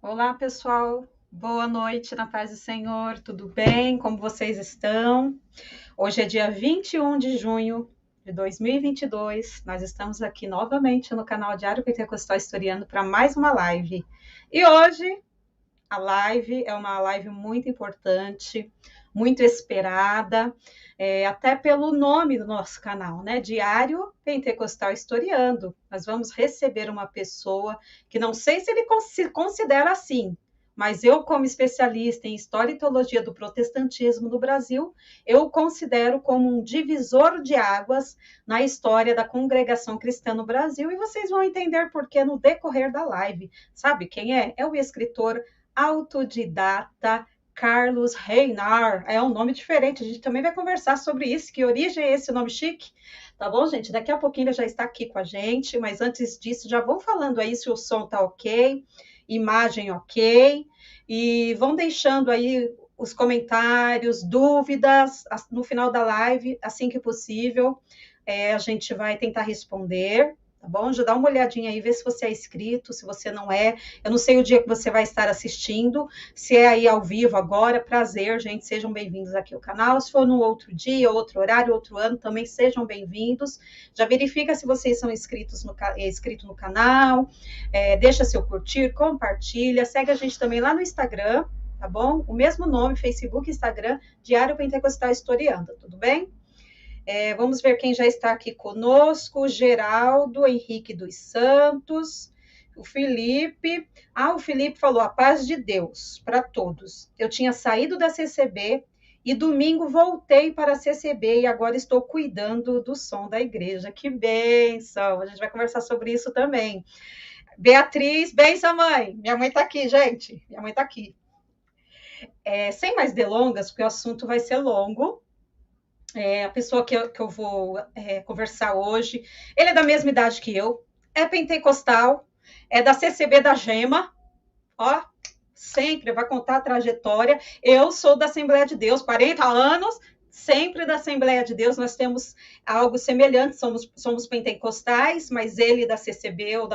Olá, pessoal. Boa noite, na paz do Senhor. Tudo bem? Como vocês estão? Hoje é dia 21 de junho de 2022. Nós estamos aqui novamente no canal Diário Pentecostal Historiano para mais uma live. E hoje a live é uma live muito importante, muito esperada, até pelo nome do nosso canal, né? Diário Pentecostal Historiando. Nós vamos receber uma pessoa que não sei se ele se considera assim, mas eu, como especialista em História e Teologia do Protestantismo no Brasil, eu o considero como um divisor de águas na história da congregação cristã no Brasil, e vocês vão entender por que no decorrer da live. Sabe quem é? É o escritor autodidata Carlos Reinar. É um nome diferente, a gente também vai conversar sobre isso, que origem é esse nome chique. Tá bom, gente? Daqui a pouquinho ele já está aqui com a gente, mas antes disso, já vão falando aí se o som tá ok, imagem ok, e vão deixando aí os comentários, dúvidas no final da live, assim que possível, a gente vai tentar responder, tá bom? Já dá uma olhadinha aí, vê se você é inscrito, se você não é. Eu não sei o dia que você vai estar assistindo, se é aí ao vivo agora, prazer, gente, sejam bem-vindos aqui ao canal. Se for no outro dia, outro horário, outro ano, também sejam bem-vindos. Já verifica se vocês são inscritos inscrito no canal, deixa seu curtir, compartilha, segue a gente também lá no Instagram, tá bom? O mesmo nome, Facebook, Instagram, Diário Pentecostal Historiando, tudo bem? Vamos ver quem já está aqui conosco: o Geraldo Henrique dos Santos, o Felipe. O Felipe falou: a paz de Deus para todos. Eu tinha saído da CCB e domingo voltei para a CCB e agora estou cuidando do som da igreja. Que bênção! A gente vai conversar sobre isso também. Beatriz, benção, mãe. Minha mãe está aqui, gente. Minha mãe está aqui. Sem mais delongas, porque o assunto vai ser longo. A pessoa que eu vou conversar hoje, ele é da mesma idade que eu, é pentecostal, é da CCB da Gema, ó, sempre vai contar a trajetória. Eu sou da Assembleia de Deus, 40 anos, sempre da Assembleia de Deus. Nós temos algo semelhante, somos pentecostais, mas ele da CCB ou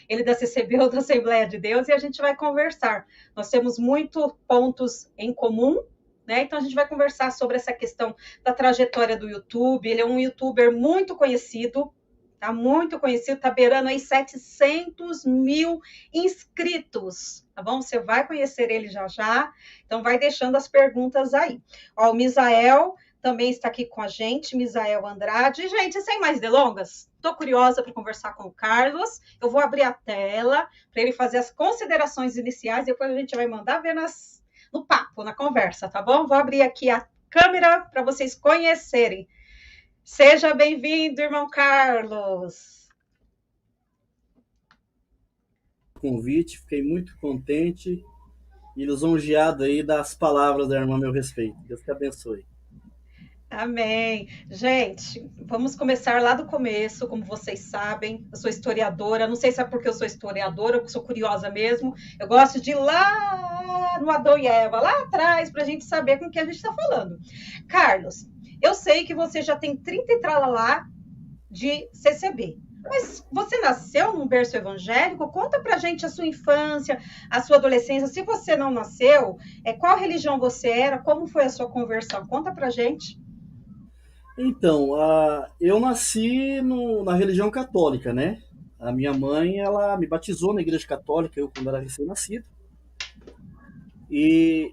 ele da CCB ou da Assembleia de Deus, e a gente vai conversar. Nós temos muitos pontos em comum, né? Então a gente vai conversar sobre essa questão da trajetória do YouTube. Ele é um youtuber muito conhecido, tá muito conhecido, tá beirando aí 700 mil inscritos, tá bom? Você vai conhecer ele já já, então vai deixando as perguntas aí. Ó, o Misael também está aqui com a gente, Misael Andrade. Gente, sem mais delongas, estou curiosa para conversar com o Carlos. Eu vou abrir a tela para ele fazer as considerações iniciais, depois a gente vai mandar ver no papo, na conversa, tá bom? Vou abrir aqui a câmera para vocês conhecerem. Seja bem-vindo, irmão Carlos. Convite, fiquei muito contente e lisonjeado aí das palavras da irmã a meu respeito. Deus te abençoe. Amém. Gente, vamos começar lá do começo, como vocês sabem. Eu sou historiadora, não sei se é porque eu sou historiadora ou porque sou curiosa mesmo. Eu gosto de ir lá no Adão e Eva, lá atrás, para a gente saber com o que a gente está falando. Carlos, eu sei que você já tem 30 e tralalá de CCB. Mas você nasceu num berço evangélico? Conta pra gente a sua infância, a sua adolescência. Se você não nasceu, qual religião você era? Como foi a sua conversão? Conta pra gente. Então, eu nasci na religião católica, né? A minha mãe, ela me batizou na igreja católica, eu quando era recém-nascido. E,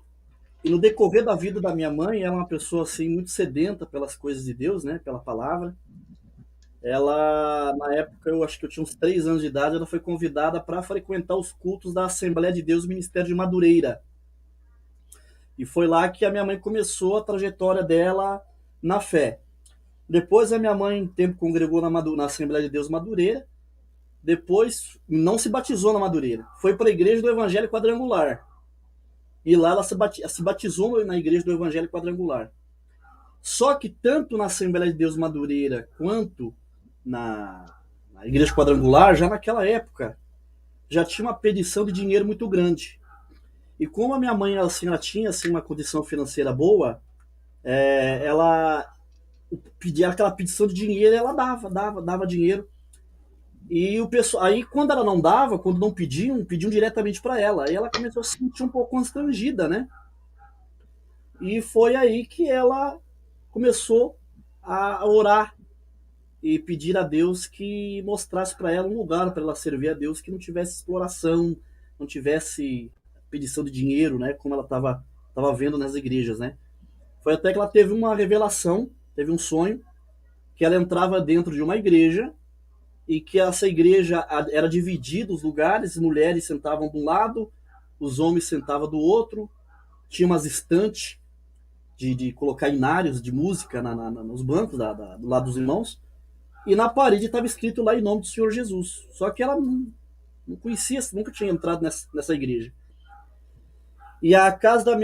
e no decorrer da vida da minha mãe, ela é uma pessoa assim muito sedenta pelas coisas de Deus, né? Pela palavra. Ela, na época, eu acho que eu tinha uns 3 anos de idade, ela foi convidada para frequentar os cultos da Assembleia de Deus Ministério de Madureira. E foi lá que a minha mãe começou a trajetória dela na fé. Depois a minha mãe um tempo congregou na Assembleia de Deus Madureira. Depois não se batizou na Madureira. Foi para a Igreja do Evangelho Quadrangular. E lá ela se batizou na Igreja do Evangelho Quadrangular. Só que tanto na Assembleia de Deus Madureira quanto na Igreja Quadrangular, já naquela época, já tinha uma pedição de dinheiro muito grande. E como a minha mãe ela tinha assim, uma condição financeira boa, ela pedia aquela petição de dinheiro, ela dava dinheiro. E o pessoal, aí quando ela não dava, quando não pediam diretamente para ela. Aí ela começou a se sentir um pouco constrangida, né? E foi aí que ela começou a orar e pedir a Deus que mostrasse para ela um lugar para ela servir a Deus que não tivesse exploração, não tivesse pedição de dinheiro, né? Como ela estava vendo nas igrejas, né? Foi até que ela teve uma revelação, teve um sonho que ela entrava dentro de uma igreja e que essa igreja era dividida os lugares, as mulheres sentavam de um lado, os homens sentavam do outro, tinha umas estantes de colocar inários de música nos bancos do lado dos irmãos, e na parede estava escrito lá em nome do Senhor Jesus. Só que ela não conhecia, nunca tinha entrado nessa igreja. E a casa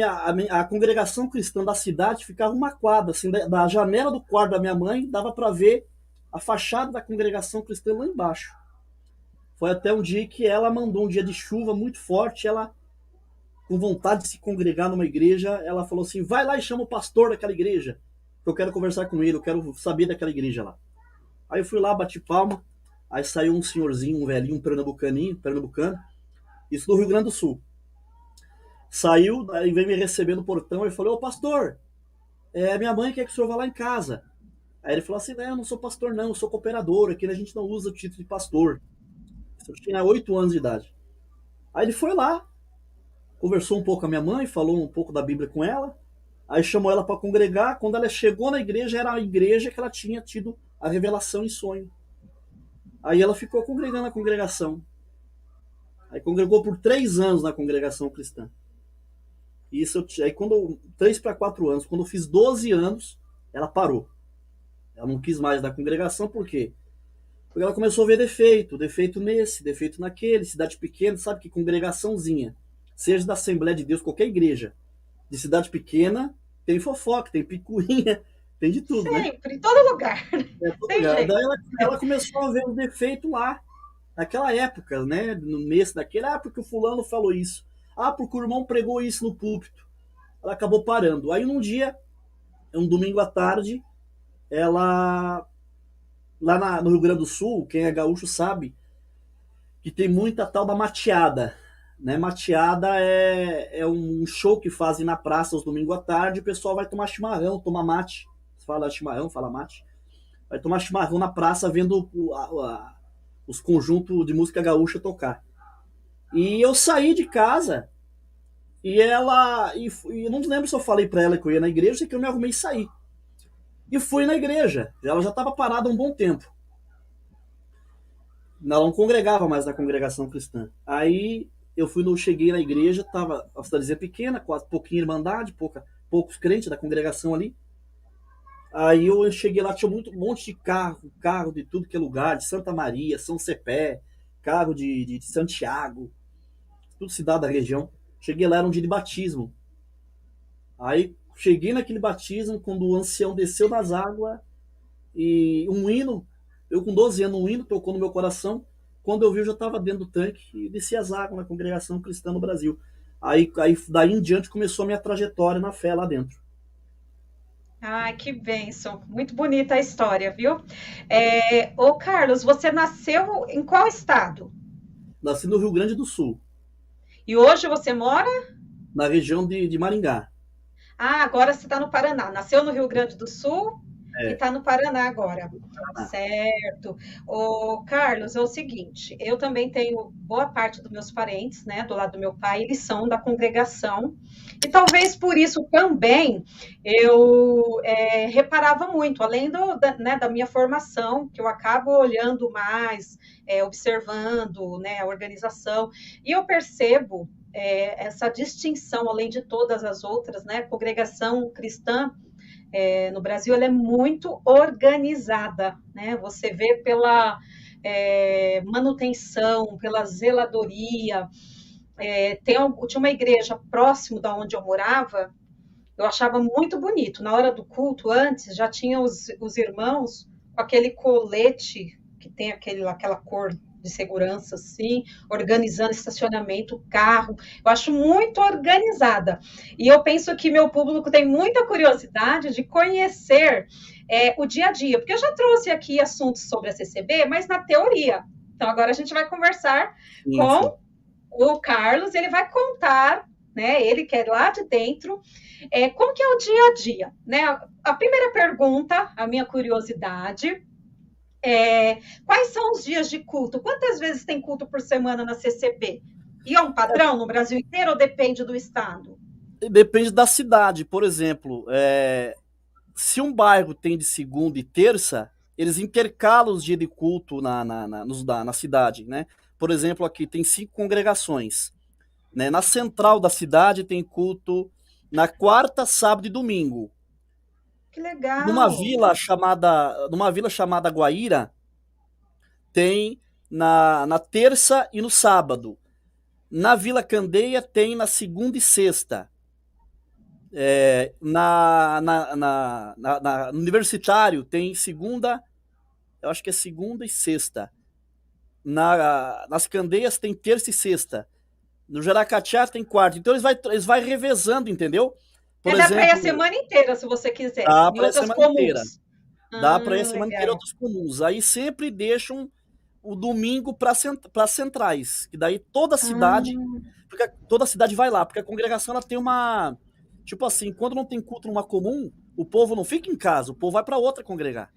a congregação cristã da cidade ficava uma quadra, assim, da janela do quarto da minha mãe, dava para ver a fachada da congregação cristã lá embaixo. Foi até um dia que ela mandou um dia de chuva muito forte, ela com vontade de se congregar numa igreja, ela falou assim: vai lá e chama o pastor daquela igreja, que eu quero conversar com ele, eu quero saber daquela igreja lá. Aí eu fui lá, bati palma, aí saiu um senhorzinho, um velhinho, um pernambucano, isso do Rio Grande do Sul. Saiu, aí veio me receber no portão e falou: ô pastor, minha mãe quer que o senhor vá lá em casa. Aí ele falou assim: não, eu não sou pastor não, eu sou cooperador, aqui a gente não usa o título de pastor. Eu tinha 8 anos de idade. Aí ele foi lá, conversou um pouco com a minha mãe, falou um pouco da Bíblia com ela, aí chamou ela para congregar. Quando ela chegou na igreja, era a igreja que ela tinha tido a revelação em sonho. Aí ela ficou congregando na congregação. Aí congregou por 3 anos na congregação cristã. Isso aí quando 3 para 4 anos, quando eu fiz 12 anos, ela parou. Ela não quis mais da congregação, por quê? Porque ela começou a ver defeito nesse, defeito naquele, cidade pequena, sabe que congregaçãozinha, seja da Assembleia de Deus, qualquer igreja, de cidade pequena, tem fofoca, tem picuinha, tem de tudo, né? Sempre, em todo lugar. Todo Tem lugar. jeito. Daí ela começou a ver o defeito lá, naquela época, né? No mês daquele, porque o fulano falou isso. Porque o irmão pregou isso no púlpito. Ela acabou parando. Aí num dia, um domingo à tarde, ela no Rio Grande do Sul, quem é gaúcho sabe que tem muita tal da mateada. Né? Mateada é um show que fazem na praça aos domingos à tarde, o pessoal vai tomar chimarrão, tomar mate. Você fala chimarrão, fala mate. Vai tomar chimarrão na praça vendo os conjuntos de música gaúcha tocar. E eu saí de casa e não lembro se eu falei para ela que eu ia na igreja, sei que eu me arrumei e saí. E fui na igreja. Ela já estava parada há um bom tempo. Ela não congregava mais na congregação cristã. Aí cheguei na igreja, tava a cidadezinha pequena, quase pouquinha irmandade, poucos crentes da congregação ali. Aí eu cheguei lá, tinha um monte de carro de tudo que é lugar, de Santa Maria, São Cepé, carro de Santiago, tudo cidade da região. Cheguei lá, era um dia de batismo. Aí cheguei naquele batismo, quando o ancião desceu das águas, e um hino, eu com 12 anos, um hino tocou no meu coração. Quando eu vi, eu já estava dentro do tanque e desci as águas na congregação cristã no Brasil. Aí daí em diante começou a minha trajetória na fé lá dentro. Ai, que bênção. Muito bonita a história, viu? Ô, Carlos, você nasceu em qual estado? Nasci no Rio Grande do Sul, E hoje você mora? na região de Maringá. Ah, agora você está no Paraná. Nasceu no Rio Grande do Sul e É, está no Paraná agora. Paraná. Certo. Ô, Carlos, é o seguinte, eu também tenho boa parte dos meus parentes, né, do lado do meu pai, eles são da congregação, e talvez por isso também eu reparava muito, além da minha formação, que eu acabo olhando mais, observando, né, a organização, e eu percebo essa distinção, além de todas as outras, né, congregação cristã, no Brasil, ela é muito organizada, né? Você vê pela manutenção, pela zeladoria. Tinha uma igreja próximo da onde eu morava, eu achava muito bonito. Na hora do culto, antes, já tinha os irmãos com aquele colete que tem aquela cor de segurança, assim, organizando estacionamento, carro. Eu acho muito organizada. E eu penso que meu público tem muita curiosidade de conhecer o dia a dia, porque eu já trouxe aqui assuntos sobre a CCB, mas na teoria. Então agora a gente vai conversar Sim, sim. com o Carlos, ele vai contar, né? Ele que é lá de dentro, como que é o dia a dia, né? A primeira pergunta, a minha curiosidade, quais são os dias de culto? Quantas vezes tem culto por semana na CCB? E é um padrão no Brasil inteiro ou depende do estado? Depende da cidade. Por exemplo, se um bairro tem de segunda e terça, eles intercalam os dias de culto na cidade, né? Por exemplo, aqui tem 5 congregações, né? Na central da cidade tem culto na quarta, sábado e domingo. Que Numa legal! vila chamada Guaíra, tem na terça e no sábado. Na Vila Candeia tem na segunda e sexta. No Universitário tem segunda, eu acho que é segunda e sexta. Nas Candeias tem terça e sexta. No Jaracatiá tem quarta. Então eles vai revezando, entendeu? Por Dá para ir a exemplo, semana inteira, se você quiser, dá em para ir a outras semana inteira. comuns. Dá para ir a semana inteira Legal. outros comuns. Aí sempre deixam o domingo para centrais. Que daí Ah, toda a cidade vai lá. Porque a congregação ela tem uma. Tipo assim, quando não tem culto numa comum, o povo não fica em casa, o povo vai para outra congregar.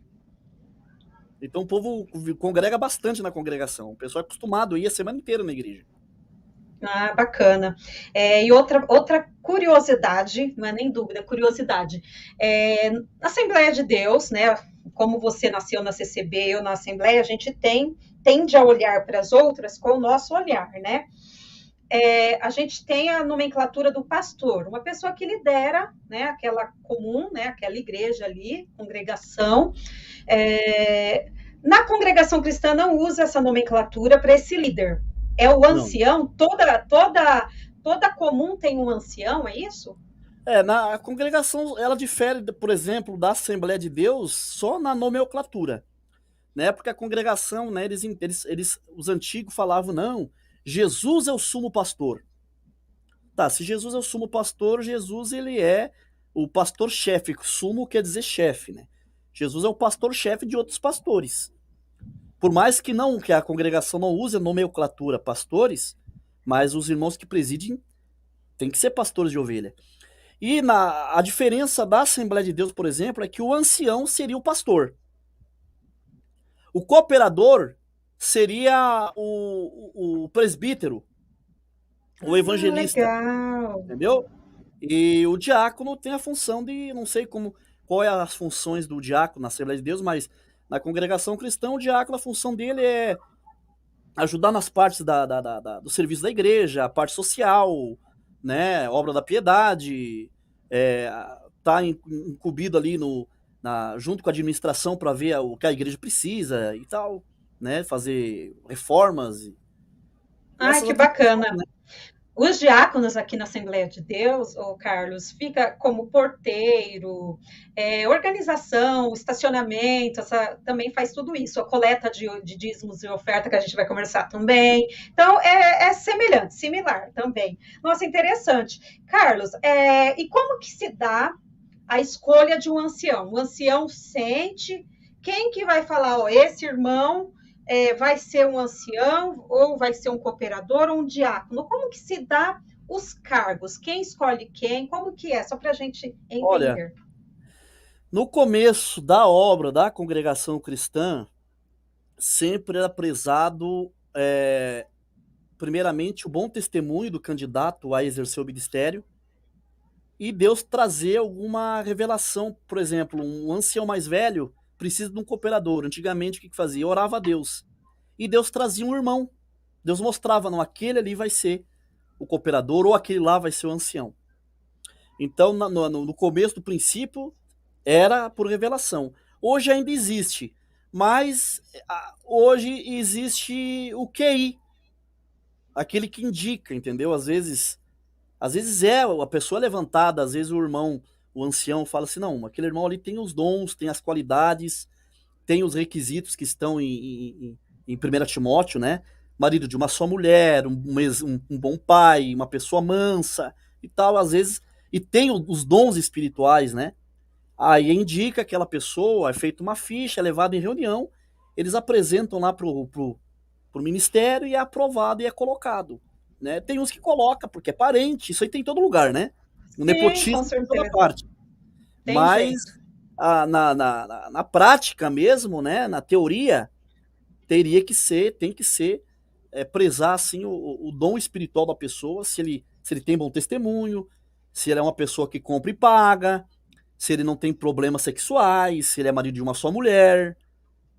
Então o povo congrega bastante na congregação. O pessoal é acostumado a ir a semana inteira na igreja. bacana. E outra curiosidade, não é nem dúvida, curiosidade. Na Assembleia de Deus, né? Como você nasceu na CCB, eu na Assembleia, a gente tende a olhar para as outras com o nosso olhar, né? A gente tem a nomenclatura do pastor, uma pessoa que lidera, né, aquela comum, né, aquela igreja ali, congregação. Na congregação cristã não usa essa nomenclatura para esse líder. É o Não. ancião, toda comum tem um ancião, é isso? Na congregação ela difere, por exemplo, da Assembleia de Deus só na nomenclatura, né? Porque a congregação, né, os antigos falavam, não, Jesus é o sumo pastor. Tá, se Jesus é o sumo pastor, Jesus ele é o pastor-chefe. Sumo quer dizer chefe, né? Jesus é o pastor-chefe de outros pastores. Por mais que a congregação não use a nomenclatura pastores, mas os irmãos que presidem têm que ser pastores de ovelha. E a diferença da Assembleia de Deus, por exemplo, é que o ancião seria o pastor. O cooperador seria o presbítero, o evangelista, Legal. entendeu? E o diácono tem a função de, não sei qual é as funções do diácono na Assembleia de Deus, mas na congregação cristã, o diácono, a função dele é ajudar nas partes do serviço da igreja, a parte social, né, obra da piedade, tá incumbido ali junto com a administração para ver o que a igreja precisa e tal, né, fazer reformas e Ai, essas que atribuições, bacana. né? Os diáconos aqui na Assembleia de Deus, ô Carlos, fica como porteiro, organização, estacionamento, também faz tudo isso, a coleta de dízimos e oferta que a gente vai conversar também. Então, é semelhante, similar também. Nossa, interessante. Carlos, e como que se dá a escolha de um ancião? O ancião sente quem que vai falar, ó, esse irmão vai ser um ancião, ou vai ser um cooperador, ou um diácono? Como que se dá os cargos? Quem escolhe quem? Como que é? Só para a gente Olha, entender. no começo da obra da congregação cristã, sempre era prezado, primeiramente, o bom testemunho do candidato a exercer o ministério e Deus trazer alguma revelação. Por exemplo, um ancião mais velho precisa de um cooperador. Antigamente, o que fazia? Orava a Deus. E Deus trazia um irmão. Deus mostrava, não, aquele ali vai ser o cooperador ou aquele lá vai ser o ancião. Então, no começo do princípio, era por revelação. Hoje ainda existe, mas hoje existe o QI, aquele que indica, entendeu? Às vezes a pessoa levantada, às vezes o irmão, o ancião, fala assim: não, aquele irmão ali tem os dons, tem as qualidades, tem os requisitos que estão em 1 Timóteo, né? Marido de uma só mulher, um bom pai, uma pessoa mansa e tal, às vezes, e tem os dons espirituais, né? Aí indica aquela pessoa, é feita uma ficha, é levada em reunião, eles apresentam lá pro por ministério e é aprovado e é colocado. Né? Tem uns que coloca porque é parente, isso aí tem em todo lugar, né? O Sim, com nepotismo tem em toda certeza. parte. Tem Mas jeito. na prática mesmo, né? Na teoria, tem que ser prezar assim, o dom espiritual da pessoa, se ele tem bom testemunho, se ele é uma pessoa que compra e paga, se ele não tem problemas sexuais, se ele é marido de uma só mulher.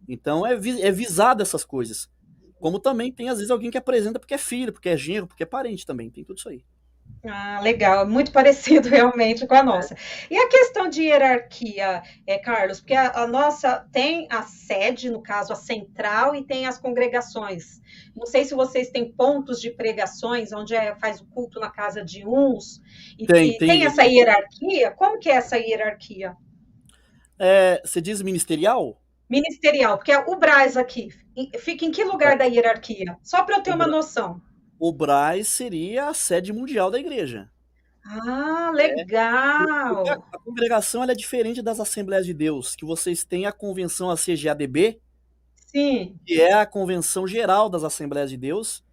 Então é visado essas coisas. Como também tem, às vezes, alguém que apresenta porque é filho, porque é genro, porque é parente também. Tem tudo isso aí. Ah, legal, muito parecido realmente com a nossa. E a questão de hierarquia, Carlos, porque a nossa tem a sede, no caso, a central, e tem as congregações. Não sei se vocês têm pontos de pregações, onde faz o culto na casa de uns, Tem, e tem tem. essa hierarquia. Como que é essa hierarquia? Você diz ministerial? Ministerial, porque o Brás aqui fica em que lugar da hierarquia? Só para eu ter O, uma Bra- noção. o Brás seria a sede mundial da igreja. Ah, Né? Porque a, legal. a congregação ela é diferente das Assembleias de Deus, que vocês têm a convenção a CGADB, Sim. que é a convenção geral das Assembleias de Deus,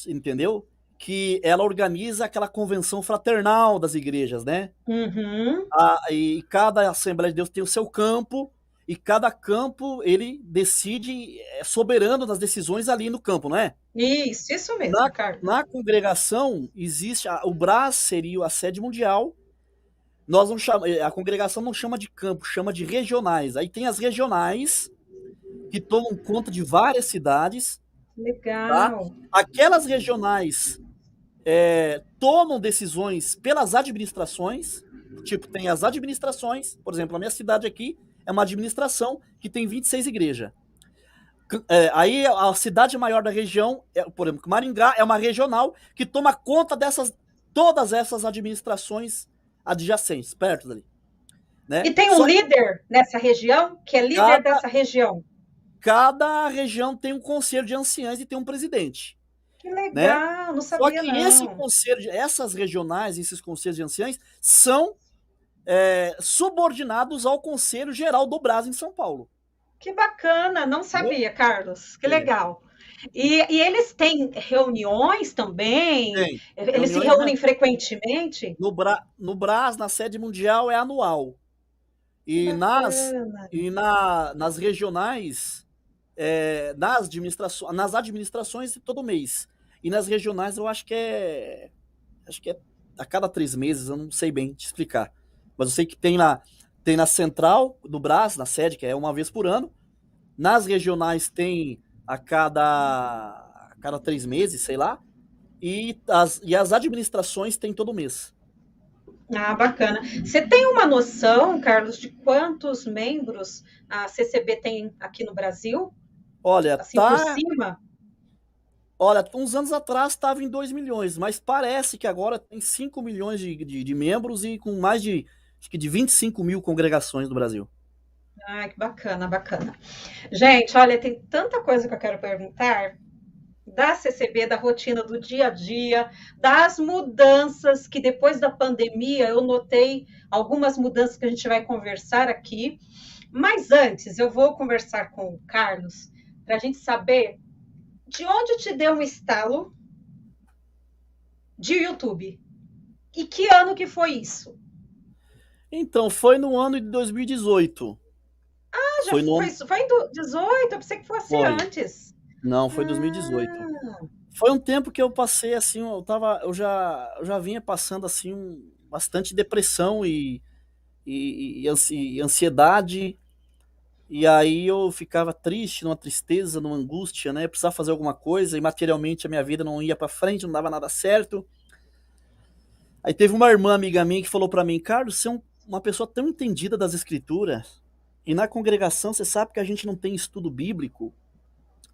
entendeu? Que ela organiza aquela convenção fraternal das igrejas, né? Uhum. E cada Assembleia de Deus tem o seu campo, e cada campo ele decide, é soberano das decisões ali no campo, não é? Isso Na, mesmo, Carlos. na congregação existe, o Brás seria a sede mundial, nós não chama, a congregação não chama de campo, chama de regionais. Aí tem as regionais, que tomam conta de várias cidades, tá? Legal. Aquelas regionais tomam decisões pelas administrações, tipo, tem as administrações, por exemplo, a minha cidade aqui é uma administração que tem 26 igrejas. Aí a cidade maior da região, por exemplo, Maringá é uma regional que toma conta todas essas administrações adjacentes, perto dali. Né? E tem um Só que líder nessa região, que é líder cada, dessa região. cada região tem um conselho de anciães e tem um presidente. Que Né? legal, não Só sabia que esse não. conselho, essas regionais, esses conselhos de anciães, são subordinados ao Conselho Geral do Brás em São Paulo. Que bacana, não Entendeu? sabia, Carlos. Que É. legal. E eles têm reuniões também? Tem. Eles se Reuniões reúnem frequentemente? no Brás, na sede mundial, é anual. Que E bacana. nas regionais, nas administrações, todo mês. E nas regionais, eu acho que é a cada 3 meses, eu não sei bem te explicar. Mas eu sei que tem na central do Brás, na sede, que é uma vez por ano. Nas regionais tem a cada 3 meses, sei lá. E as administrações tem todo mês. Ah, bacana. Você tem uma noção, Carlos, de quantos membros a CCB tem aqui no Brasil? Olha, Assim, por cima? uns anos atrás estava em 2 milhões, mas parece que agora tem 5 milhões de membros e com mais acho que de 25 mil congregações no Brasil. Ah, que bacana, bacana. Gente, olha, tem tanta coisa que eu quero perguntar da CCB, da rotina do dia a dia, das mudanças que depois da pandemia eu notei algumas mudanças que a gente vai conversar aqui. Mas antes, eu vou conversar com o Carlos para a gente saber de onde te deu um estalo de YouTube e que ano que foi isso? Então, foi no ano de 2018. Ah, já Foi no foi, ano. foi em 18, eu pensei que fosse Foi. antes. Não, foi 2018. Ah, Foi um tempo que eu passei assim, eu já vinha passando assim bastante depressão e ansiedade. E aí eu ficava triste, numa tristeza, numa angústia, né? Eu precisava fazer alguma coisa e materialmente a minha vida não ia pra frente, não dava nada certo. Aí teve uma irmã amiga minha que falou pra mim: Carlos, você é uma pessoa tão entendida das escrituras e na congregação você sabe que a gente não tem estudo bíblico.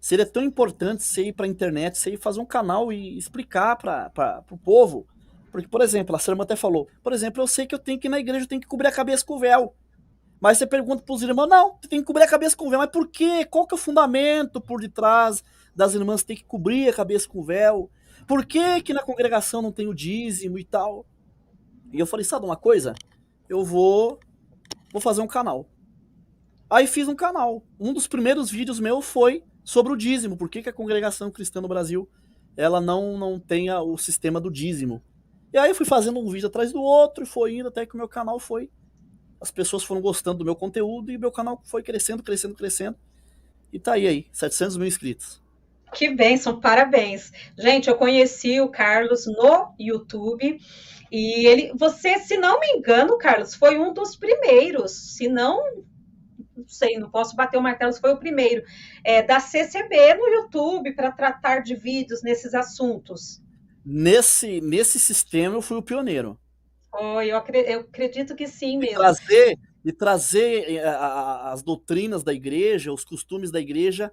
Seria tão importante você ir pra internet, você ir fazer um canal e explicar pro povo. Porque, por exemplo, a sua irmã até falou, por exemplo, eu sei que eu tenho que ir na igreja, eu tenho que cobrir a cabeça com o véu. Mas você pergunta pros irmãos, não, você tem que cobrir a cabeça com o véu. Mas por quê? Qual que é o fundamento por detrás das irmãs ter que cobrir a cabeça com o véu? Por que que na congregação não tem o dízimo e tal? E eu falei, sabe uma coisa? Eu vou fazer um canal. Aí fiz um canal. Um dos primeiros vídeos meu foi sobre o dízimo. Por que a congregação cristã no Brasil ela não tem o sistema do dízimo? E aí eu fui fazendo um vídeo atrás do outro e foi indo até que o meu canal foi. As pessoas foram gostando do meu conteúdo e meu canal foi crescendo, crescendo, crescendo. E tá aí, 700 mil inscritos. Que bênção, parabéns. Gente, eu conheci o Carlos no YouTube e você, se não me engano, Carlos, foi um dos primeiros, se não sei, não posso bater o martelo se foi o primeiro, da CCB no YouTube para tratar de vídeos nesses assuntos. Nesse sistema eu fui o pioneiro. Oh, eu acredito que sim E mesmo. trazer as doutrinas da igreja, os costumes da igreja,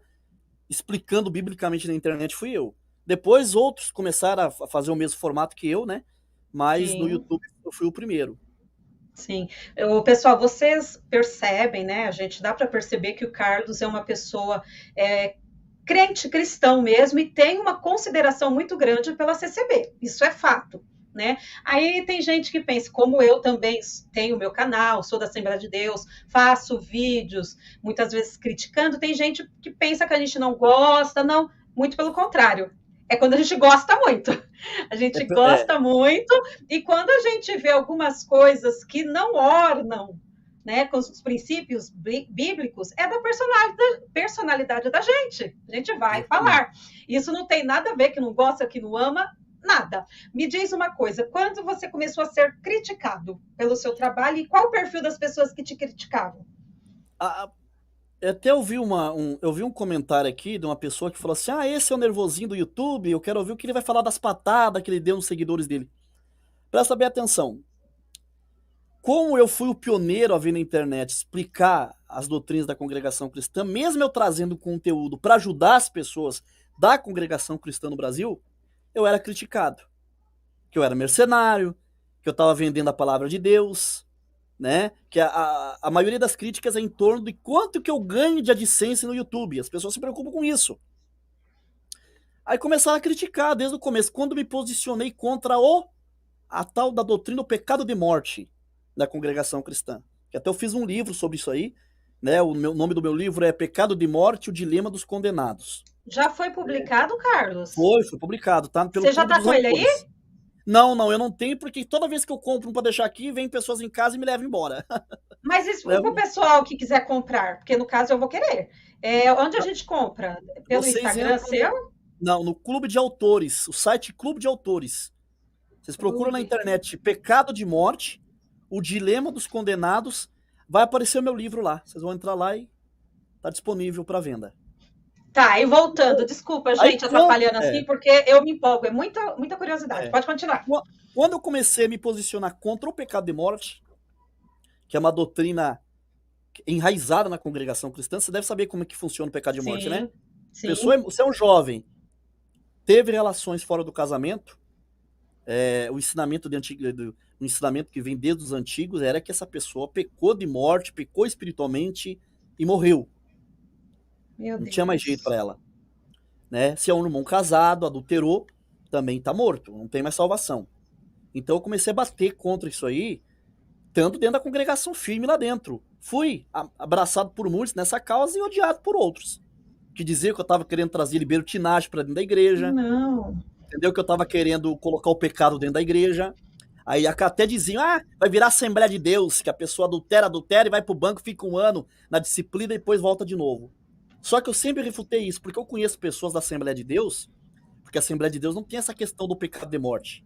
explicando biblicamente na internet, fui eu. Depois outros começaram a fazer o mesmo formato que eu, né? Mas no Sim. YouTube eu fui o primeiro. Sim. Pessoal, vocês percebem, né? A gente dá para perceber que o Carlos é uma pessoa crente, cristão mesmo, e tem uma consideração muito grande pela CCB. Isso é fato. Né? Aí tem gente que pensa, como eu também tenho meu canal, sou da Assembleia de Deus, faço vídeos, muitas vezes criticando, tem gente que pensa que a gente não gosta, não, muito pelo contrário. É quando a gente gosta muito. A gente É, gosta muito, e quando a gente vê algumas coisas que não ornam, né, com os princípios bíblicos, é da personalidade da gente. A gente vai exatamente. falar. Isso não tem nada a ver que não gosta, que não ama, nada. Me diz uma coisa, quando você começou a ser criticado pelo seu trabalho, e qual o perfil das pessoas que te criticavam? Até eu vi um comentário aqui de uma pessoa que falou assim: ah, esse é o nervosinho do YouTube, eu quero ouvir o que ele vai falar das patadas que ele deu nos seguidores dele. Presta bem atenção. Como eu fui o pioneiro a vir na internet explicar as doutrinas da congregação cristã, mesmo eu trazendo conteúdo para ajudar as pessoas da congregação cristã no Brasil, eu era criticado. Que eu era mercenário, que eu estava vendendo a palavra de Deus, né? Que a maioria das críticas é em torno de quanto que eu ganho de AdSense no YouTube. As pessoas se preocupam com isso. Aí começaram a criticar desde o começo, quando me posicionei contra a tal da doutrina do pecado de morte da congregação cristã. Que até eu fiz um livro sobre isso aí, né? O nome do meu livro é Pecado de Morte, o Dilema dos Condenados. Já foi publicado, Carlos? Foi publicado, tá? Pelo Você já Clube tá dos com ele Autores. aí? Não, eu não tenho, porque toda vez que eu compro um pra deixar aqui, vem pessoas em casa e me levam embora. Mas isso para o pessoal que quiser comprar, porque no caso eu vou querer. Onde a gente compra? Pelo Vocês Instagram entram seu? no Clube de Autores, o site Clube de Autores. Vocês procuram na Clube. internet Pecado de Morte, o Dilema dos Condenados, vai aparecer o meu livro lá. Vocês vão entrar lá e tá disponível para venda. Tá, e voltando, desculpa, Aí gente, atrapalhando assim, porque eu me empolgo, é muita curiosidade. é, Pode continuar. quando eu comecei a me posicionar contra o pecado de morte, que é uma doutrina enraizada na congregação cristã, você deve saber como é que funciona o pecado de morte, né? Sim, sim. Você é um jovem, teve relações fora do casamento, o ensinamento o ensinamento que vem desde os antigos era que essa pessoa pecou de morte, pecou espiritualmente e morreu. Meu Não tinha mais jeito para Deus. ela, né? Se é um irmão casado, adulterou, também tá morto, não tem mais salvação. Então eu comecei a bater contra isso aí, tanto dentro da congregação firme lá dentro. Fui abraçado por muitos nessa causa e odiado por outros, que diziam que eu estava querendo trazer libertinagem para dentro da igreja, Não. entendeu? Que eu estava querendo colocar o pecado dentro da igreja. Aí até diziam, vai virar Assembleia de Deus, que a pessoa adultera e vai pro banco, fica um ano na disciplina e depois volta de novo. Só que eu sempre refutei isso, porque eu conheço pessoas da Assembleia de Deus, porque a Assembleia de Deus não tem essa questão do pecado de morte.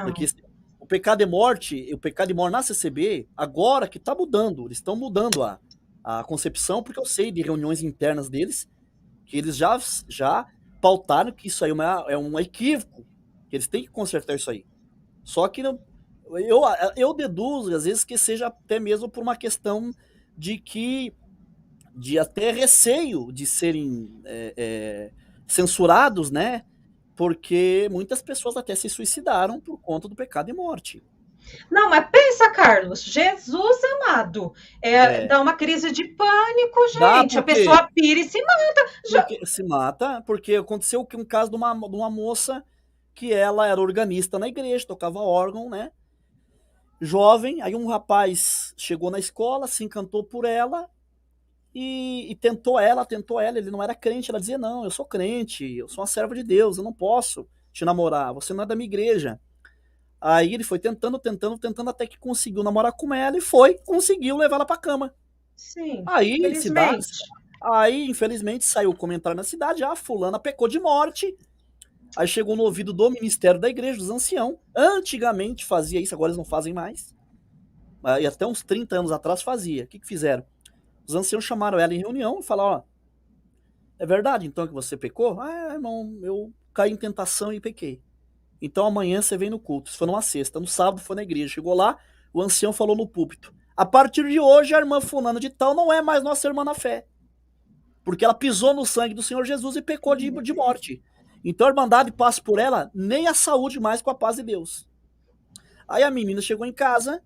Porque Não. o pecado de morte, o pecado de morte na CCB, agora que tá mudando, eles estão mudando a concepção, porque eu sei de reuniões internas deles, que eles já pautaram que isso aí é um equívoco, que eles têm que consertar isso aí. Só que eu deduzo, às vezes, que seja até mesmo por uma questão de de até receio de serem censurados, né? Porque muitas pessoas até se suicidaram por conta do pecado e morte. Não, mas pensa, Carlos, Jesus amado, É, dá uma crise de pânico, dá gente. A porque, pessoa pira e se mata. porque se mata, porque aconteceu um caso de uma moça que ela era organista na igreja, tocava órgão, né? Jovem, aí um rapaz chegou na escola, se encantou por ela, e tentou ela, ele não era crente, ela dizia, não, eu sou crente, eu sou uma serva de Deus, eu não posso te namorar, você não é da minha igreja. Aí ele foi tentando, até que conseguiu namorar com ela e conseguiu levar ela pra cama. Sim, Aí, cidades, felizmente. aí infelizmente saiu o comentário na cidade, fulana pecou de morte. Aí chegou no ouvido do ministério da igreja, dos anciãos. Antigamente fazia isso, agora eles não fazem mais. E até uns 30 anos atrás fazia. O que fizeram? Os anciãos chamaram ela em reunião e falaram, ó, é verdade então que você pecou? Ah, irmão, eu caí em tentação e pequei. Então amanhã você vem no culto. Isso foi numa sexta. No sábado foi na igreja. Chegou lá, o ancião falou no púlpito. A partir de hoje, a irmã fulana de tal não é mais nossa irmã na fé. Porque ela pisou no sangue do Senhor Jesus e pecou Meu de Deus. morte. Então a irmandade passa por ela, nem a saúde mais com a paz de Deus. Aí a menina chegou em casa,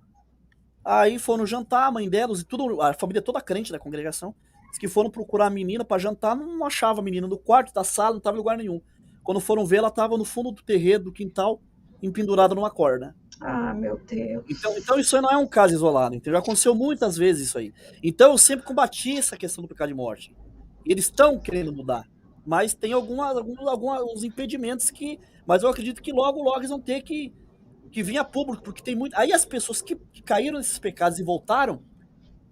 aí foram jantar, a mãe delas e tudo, a família toda crente da congregação, que foram procurar a menina para jantar, não achava a menina no quarto, da sala, não estava em lugar nenhum. Quando foram ver, ela estava no fundo do terreiro, do quintal, empendurada numa corda. Ah, meu Então Deus. isso aí não é um caso isolado, entendeu? Já aconteceu muitas vezes isso aí. Então eu sempre combati essa questão do pecado de morte. Eles estão querendo mudar, mas tem alguns impedimentos que. Mas eu acredito que logo eles vão ter que vir a público, porque tem muito. Aí as pessoas que caíram nesses pecados e voltaram,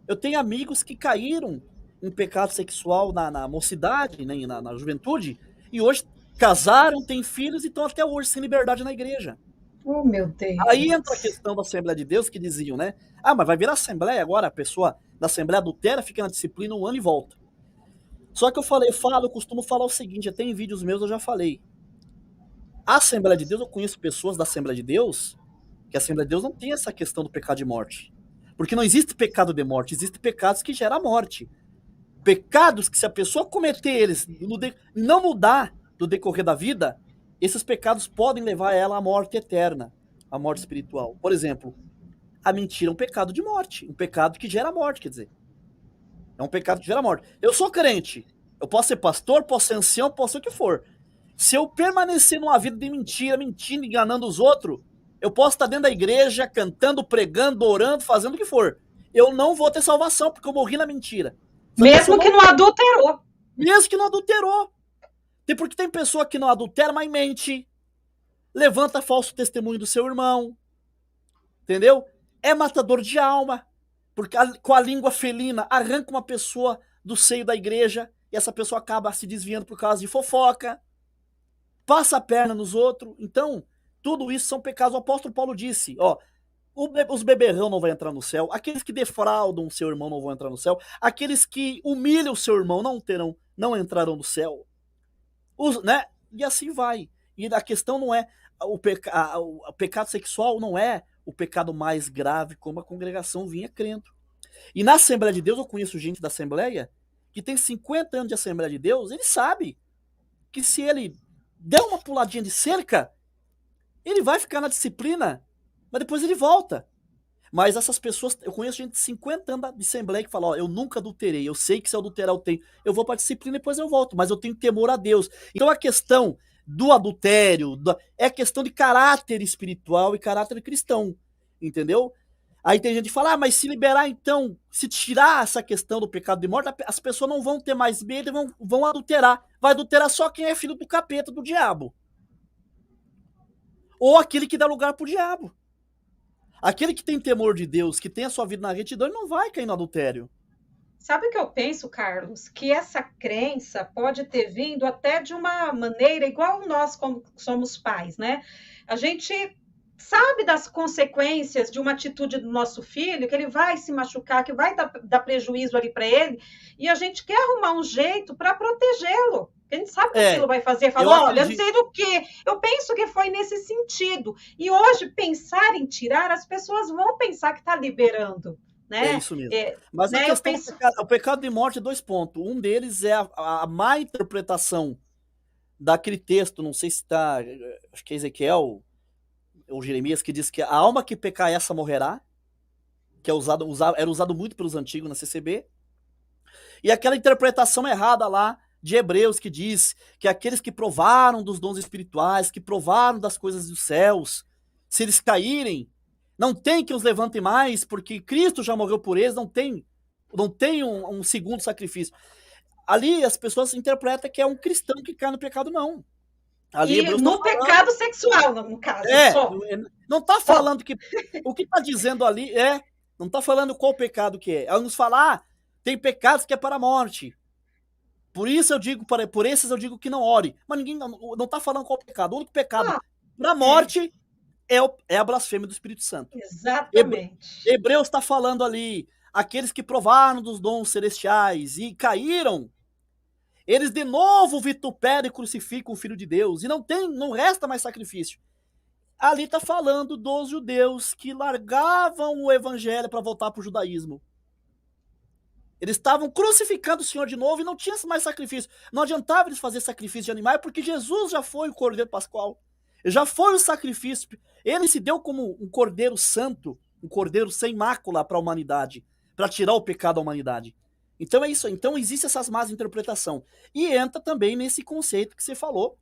eu tenho amigos que caíram em pecado sexual na mocidade, né, na juventude, e hoje casaram, têm filhos e estão até hoje sem liberdade na igreja. Oh, meu Aí entra a Deus. questão da Assembleia de Deus que diziam, né? Ah, mas vai virar Assembleia agora, a pessoa da Assembleia adultera, fica na disciplina um ano e volta. Só que eu costumo falar o seguinte, até em vídeos meus eu já falei. A Assembleia de Deus, eu conheço pessoas da Assembleia de Deus, que a Assembleia de Deus não tem essa questão do pecado de morte. Porque não existe pecado de morte, existem pecados que geram morte. Pecados que se a pessoa cometer eles, não mudar do decorrer da vida, esses pecados podem levar ela à morte eterna, à morte espiritual. Por exemplo, a mentira é um pecado de morte, um pecado que gera morte, quer dizer. É um pecado que gera morte. Eu sou crente, eu posso ser pastor, posso ser ancião, posso ser o que for. Se eu permanecer numa vida de mentira, mentindo, enganando os outros, eu posso estar dentro da igreja, cantando, pregando, orando, fazendo o que for. Eu não vou ter salvação, porque eu morri na mentira. Essa pessoa Mesmo que não. não adulterou. Mesmo que não adulterou. Porque tem pessoa que não adultera, mas mente. Levanta falso testemunho do seu irmão. Entendeu? É matador de alma. Porque com a língua felina arranca uma pessoa do seio da igreja e essa pessoa acaba se desviando por causa de fofoca. Passa a perna nos outros. Então, tudo isso são pecados. O apóstolo Paulo disse, ó, os beberrão não vão entrar no céu, aqueles que defraudam o seu irmão não vão entrar no céu, aqueles que humilham o seu irmão não entrarão no céu. Né? E assim vai. E a questão não é o pecado sexual não é o pecado mais grave como a congregação vinha crendo. E na Assembleia de Deus, eu conheço gente da Assembleia que tem 50 anos de Assembleia de Deus, ele sabe que se ele der uma puladinha de cerca, ele vai ficar na disciplina, mas depois ele volta. Mas essas pessoas, eu conheço gente de 50 anos de Assembleia que fala, ó, eu nunca adulterei, eu sei que se eu adulterar eu tenho, eu vou pra disciplina e depois eu volto, mas eu tenho temor a Deus. Então a questão do adultério é questão de caráter espiritual e caráter cristão, entendeu? Aí tem gente que fala, mas se liberar então, se tirar essa questão do pecado de morte, as pessoas não vão ter mais medo e vão adulterar. Vai adulterar só quem é filho do capeta, do diabo. Ou aquele que dá lugar pro diabo. Aquele que tem temor de Deus, que tem a sua vida na retidão, ele não vai cair no adultério. Sabe o que eu penso, Carlos? Que essa crença pode ter vindo até de uma maneira igual nós, como somos pais, né? A gente sabe das consequências de uma atitude do nosso filho, que ele vai se machucar, que vai dar prejuízo ali para ele, e a gente quer arrumar um jeito para protegê-lo. A gente sabe que aquilo vai fazer, Eu fala, olha, não acredito. sei do que. Eu penso que foi nesse sentido. E hoje, pensar em tirar, as pessoas vão pensar que está liberando, É né? isso mesmo. Mas a Eu questão do penso. pecado, o pecado de morte é dois pontos. Um deles é a má interpretação daquele texto, não sei se está, acho que é Ezequiel ou Jeremias, que diz que a alma que pecar essa morrerá, que era usado muito pelos antigos na CCB, e aquela interpretação errada lá de Hebreus que diz que aqueles que provaram dos dons espirituais, que provaram das coisas dos céus, se eles caírem, não tem que os levante mais, porque Cristo já morreu por eles, não tem não tem um segundo sacrifício. Ali as pessoas interpretam que é um cristão que cai no pecado, não. Ali E Hebreus está no falando. pecado sexual, no caso, só. Não está falando que. O que está dizendo ali não está falando qual pecado que é. Ela nos fala, tem pecados que é para a morte. Por isso eu digo, por esses eu digo que não ore. Mas ninguém não está falando qual pecado. O único pecado para a morte é a blasfêmia do Espírito Santo. Exatamente. Hebreus está falando ali, aqueles que provaram dos dons celestiais e caíram, eles de novo vituperam e crucificam o Filho de Deus, e não resta mais sacrifício. Ali está falando dos judeus que largavam o evangelho para voltar para o judaísmo. Eles estavam crucificando o Senhor de novo e não tinha mais sacrifício. Não adiantava eles fazer sacrifício de animais, porque Jesus já foi o Cordeiro Pascual. Já foi o sacrifício. Ele se deu como um Cordeiro Santo, um Cordeiro sem mácula para a humanidade, para tirar o pecado da humanidade. Então é isso. Então existe essas más interpretações. E entra também nesse conceito que você falou,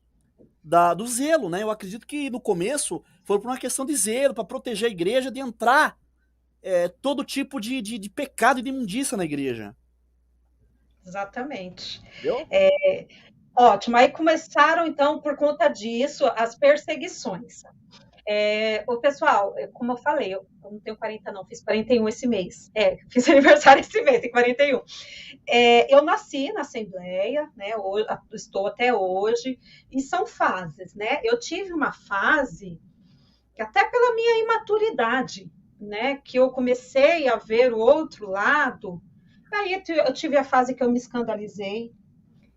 do zelo, né? Eu acredito que no começo foi por uma questão de zelo, para proteger a igreja de entrar todo tipo de pecado e de imundícia na igreja. Exatamente. Entendeu? Ótimo. Aí começaram, então, por conta disso, as perseguições. O pessoal, como eu falei, eu não tenho 40, não, fiz 41 esse mês. Fiz aniversário esse mês, tem 41. Eu nasci na Assembleia, né? Estou até hoje, e são fases, né? Eu tive uma fase que até pela minha imaturidade, né? Que eu comecei a ver o outro lado. Aí eu tive a fase que eu me escandalizei,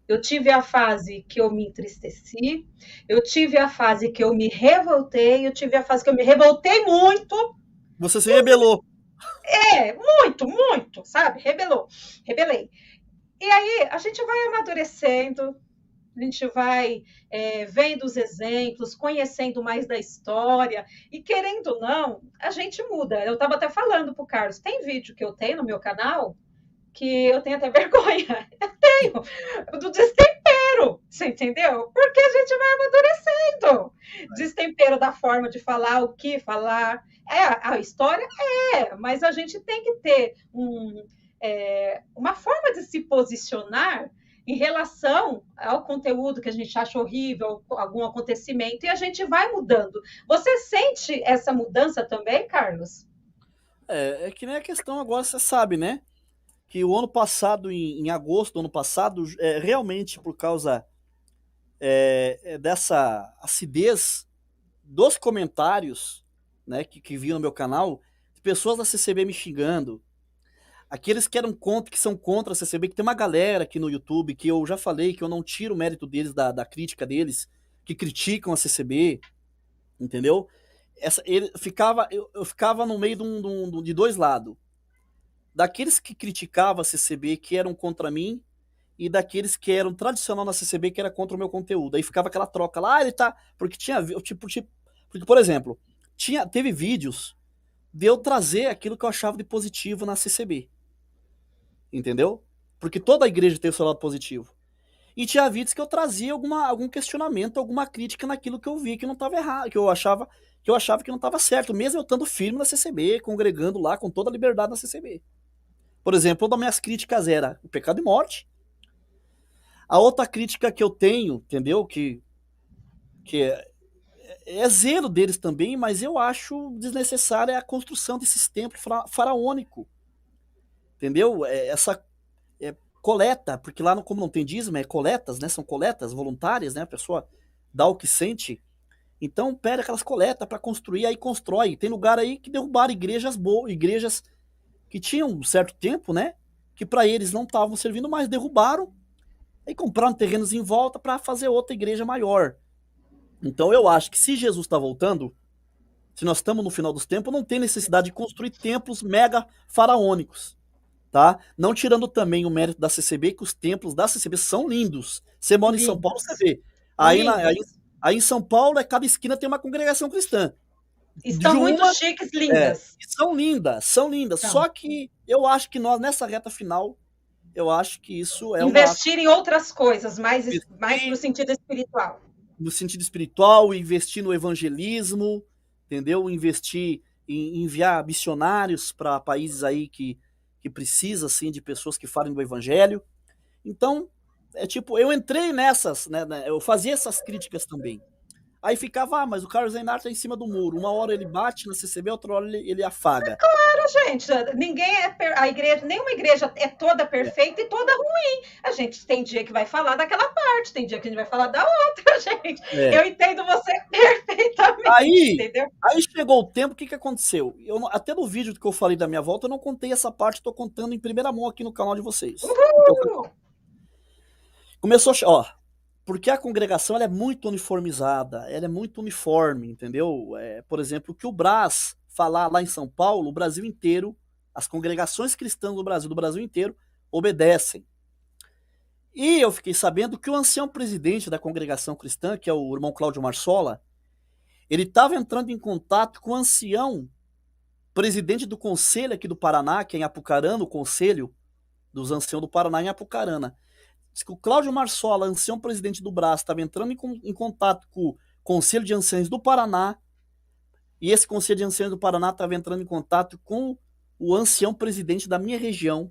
eu tive a fase que eu me entristeci, eu tive a fase que eu me revoltei, eu tive a fase que eu me revoltei muito. Você se rebelou. Muito, sabe? Rebelei. E aí a gente vai amadurecendo, a gente vai vendo os exemplos, conhecendo mais da história, e querendo ou não, a gente muda. Eu estava até falando para o Carlos, tem vídeo que eu tenho no meu canal que eu tenho até vergonha. Eu tenho, do destempero, você entendeu? Porque a gente vai amadurecendo. Destempero da forma de falar, o que falar. A história mas a gente tem que ter uma forma de se posicionar em relação ao conteúdo que a gente acha horrível, algum acontecimento, e a gente vai mudando. Você sente essa mudança também, Carlos? É que nem a questão agora, você sabe, né? Que o ano passado, em agosto do ano passado, realmente por causa dessa acidez dos comentários, né, que vinham no meu canal, pessoas da CCB me xingando, aqueles que eram contra, que são contra a CCB, que tem uma galera aqui no YouTube que eu já falei que eu não tiro o mérito deles, da crítica deles, que criticam a CCB, entendeu? Eu ficava no meio de dois lados. Daqueles que criticavam a CCB, que eram contra mim, e daqueles que eram tradicional na CCB, que era contra o meu conteúdo. Aí ficava aquela troca lá, ele tá. Porque tinha. Porque, por exemplo, teve vídeos de eu trazer aquilo que eu achava de positivo na CCB. Entendeu? Porque toda a igreja tem o seu lado positivo. E tinha vídeos que eu trazia algum questionamento, alguma crítica naquilo que eu vi que não estava errado, que eu achava que não estava certo, mesmo eu estando firme na CCB, congregando lá com toda a liberdade na CCB. Por exemplo, uma das minhas críticas era o pecado e morte. A outra crítica que eu tenho, entendeu? Que é zelo deles também, mas eu acho desnecessária a construção desses templos faraônicos. Entendeu? Essa coleta, porque lá como não tem dízimo, coletas, né? São coletas voluntárias, né? A pessoa dá o que sente. Então pede aquelas coletas para construir, aí constrói. Tem lugar aí que derrubaram igrejas boas, igrejas que tinham um certo tempo, né? Que para eles não estavam servindo mais, derrubaram e compraram terrenos em volta para fazer outra igreja maior. Então eu acho que se Jesus está voltando, se nós estamos no final dos tempos, não tem necessidade de construir templos mega faraônicos, tá? Não tirando também o mérito da CCB, que os templos da CCB são lindos. Você mora em São Paulo, você vê. Aí em São Paulo, cada esquina tem uma congregação cristã. Estão muito chiques, lindas. São lindas. Então. Só que eu acho que nós, nessa reta final, eu acho que isso é investir em outras coisas, mais no sentido espiritual. No sentido espiritual, investir no evangelismo, entendeu? Investir em enviar missionários para países aí que que precisa, assim, de pessoas que falem do evangelho. Então, eu entrei nessas, né, eu fazia essas críticas também. Aí ficava, mas o Carlos Reinhardt tá em cima do muro. Uma hora ele bate na CCB, outra hora ele afaga. Gente, ninguém a igreja, nenhuma igreja é toda perfeita e toda ruim. A gente tem dia que vai falar daquela parte, tem dia que a gente vai falar da outra, gente. Eu entendo você perfeitamente, entendeu? Aí chegou o tempo, o que aconteceu? Até no vídeo que eu falei da minha volta, eu não contei essa parte, tô contando em primeira mão aqui no canal de vocês. Então, começou porque a congregação ela é muito uniformizada, ela é muito uniforme, entendeu? Por exemplo, o que o Brás falar lá em São Paulo, o Brasil inteiro, as congregações cristãs do Brasil inteiro, obedecem. E eu fiquei sabendo que o ancião presidente da congregação cristã, que é o irmão Cláudio Marsola, ele estava entrando em contato com o ancião presidente do conselho aqui do Paraná, que é em Apucarana, o conselho dos anciãos do Paraná em Apucarana. Diz que o Cláudio Marsola, ancião presidente do Brás, estava entrando em contato com o Conselho de Anciãos do Paraná, e esse Conselho de Anciãos do Paraná estava entrando em contato com o ancião presidente da minha região,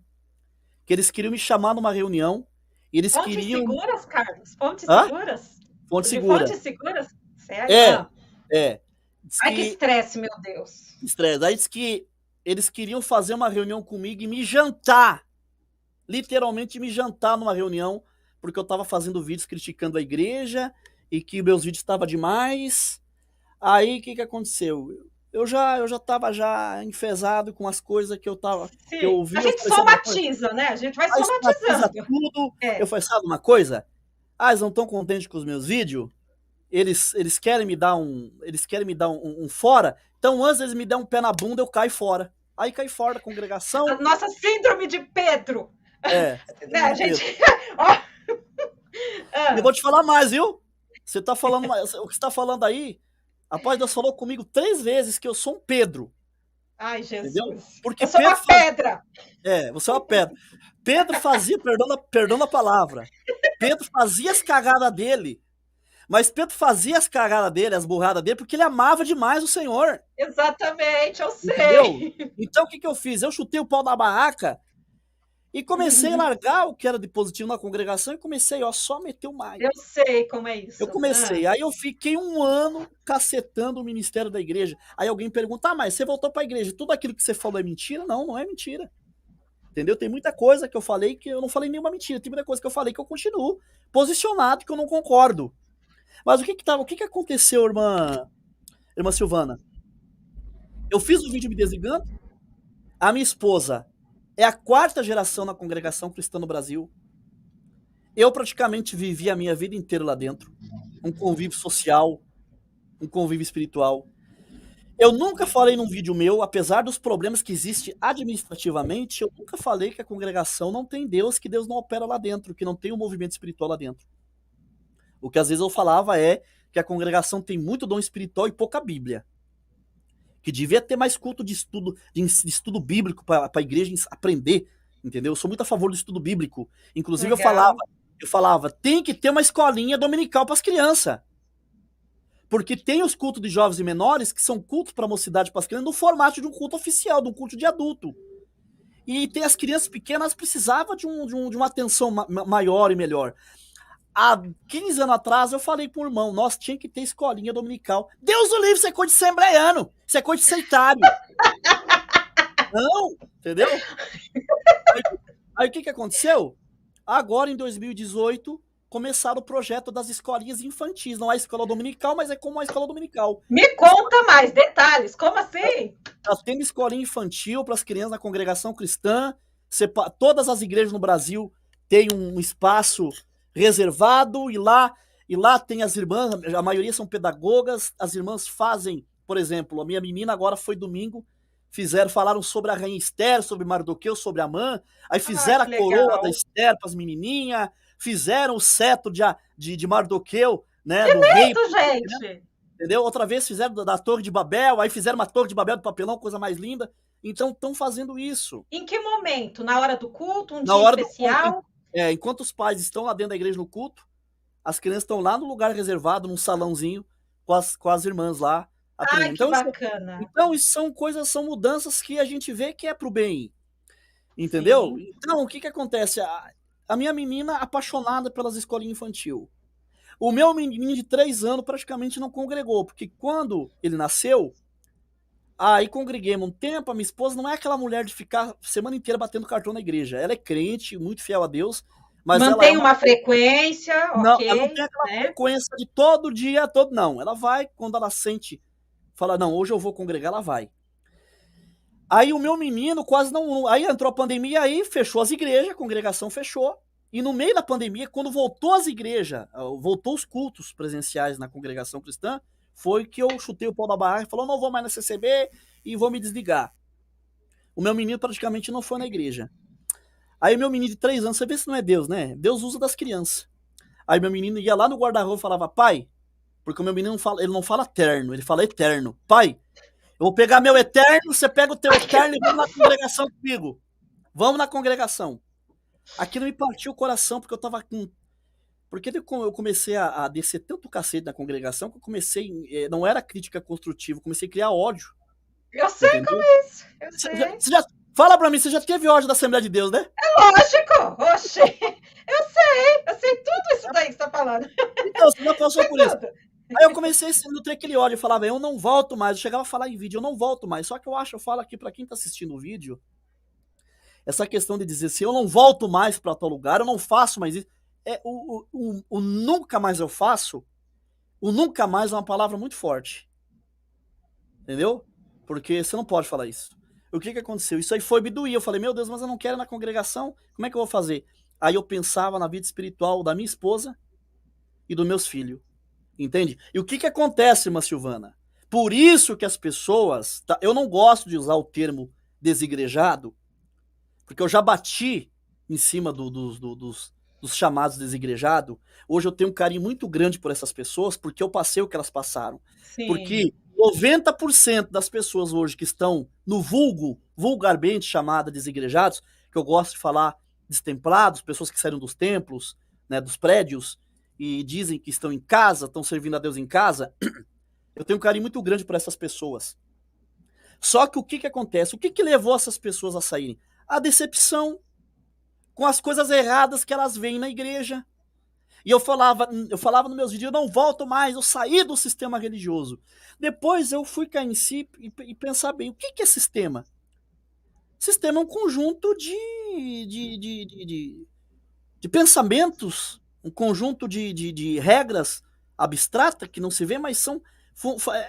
que eles queriam me chamar numa reunião, e eles Fontes queriam... seguras, Carlos? Fontes seguras? Fontes seguras. Fontes seguras? Sério? Ai, que estresse, meu Deus. Estresse. Aí diz que eles queriam fazer uma reunião comigo e me jantar. Literalmente me jantar numa reunião, porque eu estava fazendo vídeos criticando a igreja e que meus vídeos estavam demais. Aí o que aconteceu? Eu já estava já enfesado com as coisas que eu tava. Sim. Que eu ouvi, a gente somatiza, né? A gente vai somatizando. Tudo. Eu falei, sabe uma coisa? Eles não estão contentes com os meus vídeos? Eles querem me dar um fora, então antes eles me dão um pé na bunda, eu caio fora. Aí cai fora da congregação. A nossa síndrome de Pedro. Né, a gente... Eu vou te falar mais, viu? Você tá falando, o que você tá falando aí, rapaz, Deus falou comigo 3 vezes que eu sou um Pedro. Ai, Jesus. Entendeu? Porque eu sou Pedro uma pedra. Você é uma pedra. Pedro fazia, perdão a palavra, Pedro fazia as cagadas dele. Mas Pedro fazia as cagadas dele, as burradas dele, porque ele amava demais o Senhor. Exatamente, eu sei. Entendeu? Então o que eu fiz? Eu chutei o pau da barraca e comecei a largar o que era de positivo na congregação e comecei, só meter o maio. Eu sei como é isso. Eu comecei. Aí eu fiquei 1 ano cacetando o ministério da igreja. Aí alguém pergunta, mas você voltou pra igreja, tudo aquilo que você falou é mentira? Não, não é mentira. Entendeu? Tem muita coisa que eu falei que eu não falei nenhuma mentira. Tem muita coisa que eu falei que eu continuo posicionado, que eu não concordo. Mas o que aconteceu, irmã Silvana? Eu fiz um vídeo me desligando. A minha esposa é a 4ª geração na congregação cristã no Brasil. Eu praticamente vivi a minha vida inteira lá dentro. Um convívio social, um convívio espiritual. Eu nunca falei num vídeo meu, apesar dos problemas que existem administrativamente, eu nunca falei que a congregação não tem Deus, que Deus não opera lá dentro, que não tem um movimento espiritual lá dentro. O que às vezes eu falava é que a congregação tem muito dom espiritual e pouca Bíblia. Que devia ter mais culto de estudo bíblico para a igreja aprender, entendeu? Eu sou muito a favor do estudo bíblico. Inclusive eu falava, tem que ter uma escolinha dominical para as crianças. Porque tem os cultos de jovens e menores, que são cultos para a mocidade, para as crianças, no formato de um culto oficial, de um culto de adulto. E tem as crianças pequenas precisavam de uma atenção maior e melhor. Há 15 anos atrás, eu falei para um irmão, nós tinha que ter escolinha dominical. Deus o livre, você é coisa de assembleiano, você é coisa de sectário. Não, entendeu? Aí o que aconteceu? Agora, em 2018, começaram o projeto das escolinhas infantis. Não é escola dominical, mas é como uma escola dominical. Me conta mais detalhes, como assim? Tá tendo escolinha infantil para as crianças na congregação cristã. Todas as igrejas no Brasil têm um espaço reservado e lá tem as irmãs, a maioria são pedagogas, as irmãs fazem, por exemplo, a minha menina agora foi domingo, falaram sobre a rainha Esther, sobre Mardoqueu, sobre Amã, aí fizeram a coroa da Esther para as menininhas, fizeram o cetro de Mardoqueu, né, do rei, gente. Entendeu? Outra vez fizeram da Torre de Babel, aí fizeram uma Torre de Babel de papelão, coisa mais linda. Então estão fazendo isso. Em que momento? Na hora do culto, um dia especial? Enquanto os pais estão lá dentro da igreja no culto, as crianças estão lá no lugar reservado, num salãozinho, com as irmãs lá. Ai, então, que bacana. Então, isso são mudanças que a gente vê que é pro bem. entendeu? sim. Então, o que que acontece? A minha menina apaixonada pelas escolinhas infantil. O meu menino de 3 anos praticamente não congregou, porque quando ele nasceu, aí congreguemos um tempo, a minha esposa não é aquela mulher de ficar semana inteira batendo cartão na igreja. Ela é crente, muito fiel a Deus, mas ela é Mantém uma. uma frequência, Não, ela não tem ok, aquela né? frequência de todo dia, todo, não. Ela vai, quando ela sente, fala, não, hoje eu vou congregar, ela vai. Aí o meu menino quase não. Aí entrou a pandemia, aí fechou as igrejas, a congregação fechou. E no meio da pandemia, quando voltou as igrejas, voltou os cultos presenciais na congregação cristã, foi que eu chutei o pau da barraca e falou: não vou mais na CCB e vou me desligar. O meu menino praticamente não foi na igreja. Aí meu menino de 3 anos, você vê se não é Deus, né? Deus usa das crianças. Aí meu menino ia lá no guarda-roupa e falava: pai, porque o meu menino não fala, ele não fala terno, ele fala eterno. Pai, eu vou pegar meu eterno, você pega o teu eterno e vamos na congregação comigo. Vamos na congregação. Aquilo me partiu o coração, porque eu tava com. Porque eu comecei a descer tanto cacete na congregação que eu comecei. Não era crítica construtiva, eu comecei a criar ódio. Eu sei como Entendeu? é isso, eu sei. Você já, fala pra mim, você já teve ódio da Assembleia de Deus, né? Lógico, oxê, eu sei tudo isso daí que você tá falando. Então, você já passou Sei por isso. tudo. Aí eu comecei a nutrir aquele ódio, eu falava, eu não volto mais. Eu chegava a falar em vídeo, eu não volto mais. Só que eu falo aqui pra quem tá assistindo o vídeo, essa questão de dizer assim, eu não volto mais pra tal lugar, eu não faço mais isso. O nunca mais eu faço, o nunca mais é uma palavra muito forte. Entendeu? Porque você não pode falar isso. O que que aconteceu? Isso aí foi me doer. Eu falei, meu Deus, mas eu não quero ir na congregação, como é que eu vou fazer? Aí eu pensava na vida espiritual da minha esposa e dos meus filhos. Entende? E o que que acontece, irmã Silvana? Por isso que as pessoas. Tá, eu não gosto de usar o termo desigrejado, porque eu já bati em cima dos chamados desigrejados. Hoje eu tenho um carinho muito grande por essas pessoas, porque eu passei o que elas passaram. Sim, Porque 90% das pessoas hoje que estão no vulgarmente chamada desigrejados, que eu gosto de falar destemplados, pessoas que saíram dos templos, né, dos prédios, e dizem que estão em casa, estão servindo a Deus em casa, eu tenho um carinho muito grande por essas pessoas. Só que o que que acontece? O que que levou essas pessoas a saírem? A decepção com as coisas erradas que elas veem na igreja. E eu falava nos meus vídeos, eu não volto mais, eu saí do sistema religioso. Depois eu fui cair em si e pensar bem, o que que é sistema? Sistema é um conjunto de pensamentos, um conjunto de regras abstratas que não se vê, mas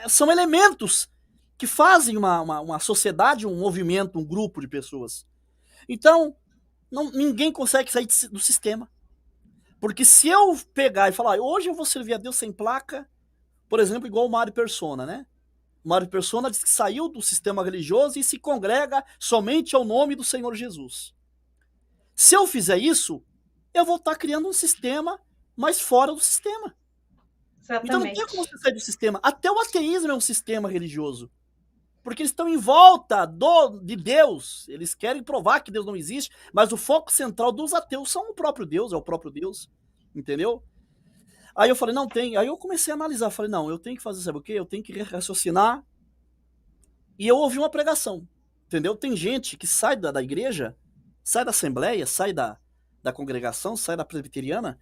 são elementos que fazem uma sociedade, um movimento, um grupo de pessoas. Então, ninguém consegue sair do sistema. Porque se eu pegar e falar, hoje eu vou servir a Deus sem placa, por exemplo, igual o Mário Persona, né? O Mário Persona diz que saiu do sistema religioso e se congrega somente ao nome do Senhor Jesus. Se eu fizer isso, eu vou estar criando um sistema mais fora do sistema. Então não tem como exatamente. você sair do sistema. Até o ateísmo é um sistema religioso. Porque eles estão em volta de Deus. Eles querem provar que Deus não existe, mas o foco central dos ateus são o próprio Deus, é o próprio Deus. Entendeu? Aí eu falei, não tem. Aí eu comecei a analisar. Falei, não, eu tenho que fazer, sabe o quê? Eu tenho que raciocinar. E eu ouvi uma pregação. Entendeu? Tem gente que sai da igreja, sai da assembleia, sai da congregação, sai da presbiteriana,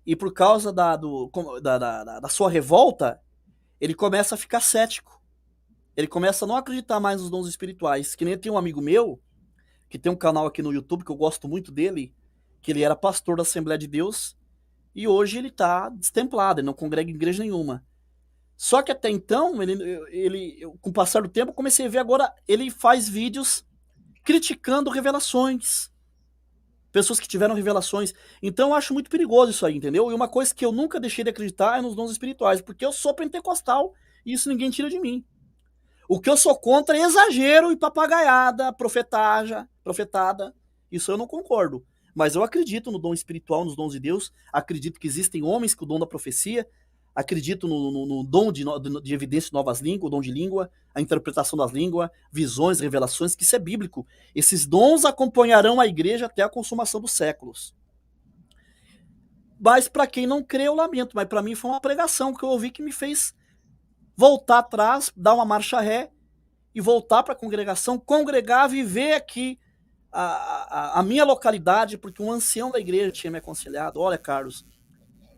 e por causa da sua revolta, ele começa a ficar cético. Ele começa a não acreditar mais nos dons espirituais. Que nem tem um amigo meu, que tem um canal aqui no YouTube, que eu gosto muito dele, que ele era pastor da Assembleia de Deus, e hoje ele tá destemplado, ele não congrega em igreja nenhuma. Só que até então, com o passar do tempo, eu comecei a ver agora, ele faz vídeos criticando revelações, pessoas que tiveram revelações. Então eu acho muito perigoso isso aí, entendeu? E uma coisa que eu nunca deixei de acreditar é nos dons espirituais, porque eu sou pentecostal e isso ninguém tira de mim. O que eu sou contra é exagero e papagaiada, profetada. Isso eu não concordo. Mas eu acredito no dom espiritual, nos dons de Deus. Acredito que existem homens com o dom da profecia. Acredito no dom de evidência de novas línguas, o dom de língua, a interpretação das línguas, visões, revelações, que isso é bíblico. Esses dons acompanharão a igreja até a consumação dos séculos. Mas para quem não crê, eu lamento. Mas para mim foi uma pregação que eu ouvi que me fez voltar atrás, dar uma marcha ré e voltar para a congregação, congregar, viver aqui a minha localidade, porque um ancião da igreja tinha me aconselhado: olha, Carlos,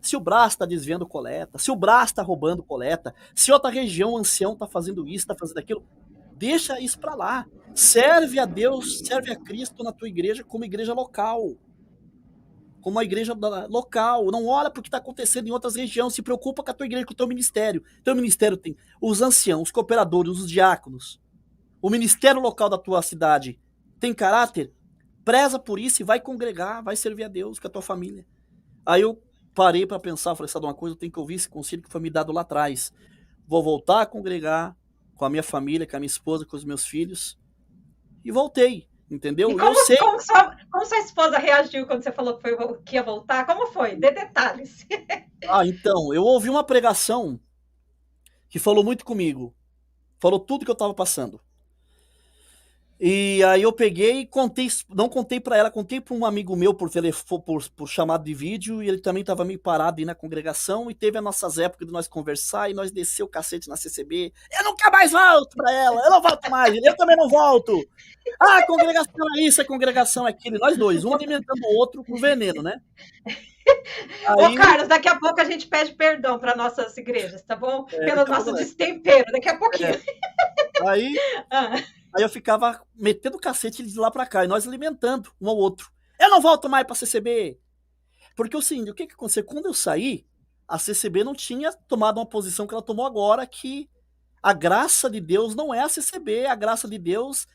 se o Brás está desviando coleta, se o Brás está roubando coleta, se outra região o ancião está fazendo isso, está fazendo aquilo, deixa isso para lá. Serve a Deus, serve a Cristo na tua igreja como igreja local. Como uma igreja local. Não olha para o que está acontecendo em outras regiões, se preocupa com a tua igreja, com o teu ministério. Teu ministério tem os anciãos, os cooperadores, os diáconos. O ministério local da tua cidade tem caráter? Preza por isso e vai congregar, vai servir a Deus com a tua família. Aí eu parei para pensar, falei, sabe uma coisa, eu tenho que ouvir esse conselho que foi me dado lá atrás. Vou voltar a congregar com a minha família, com a minha esposa, com os meus filhos. E voltei, entendeu? E eu sei. Como sua esposa reagiu quando você falou que ia voltar? Como foi? Dê detalhes. Então, eu ouvi uma pregação que falou muito comigo. Falou tudo que eu estava passando. E aí eu peguei e contei, não contei para ela, contei para um amigo meu por telefone, por chamado de vídeo, e ele também estava meio parado aí na congregação, e teve as nossas épocas de nós conversar, e nós desceu o cacete na CCB. Eu nunca mais volto para ela, eu não volto mais, eu também não volto. Ah, a congregação é isso, a congregação é aquilo. Nós dois, um alimentando o outro com veneno, né? Ô, Carlos, daqui a pouco a gente pede perdão para nossas igrejas, tá bom? Pelo nosso destempero, daqui a pouquinho. Aí eu ficava metendo cacete de lá pra cá, e nós alimentando um ao outro. Eu não volto mais pra CCB. Porque o seguinte, o que aconteceu? Quando eu saí, a CCB não tinha tomado uma posição que ela tomou agora, que a graça de Deus não é a CCB, a graça de Deus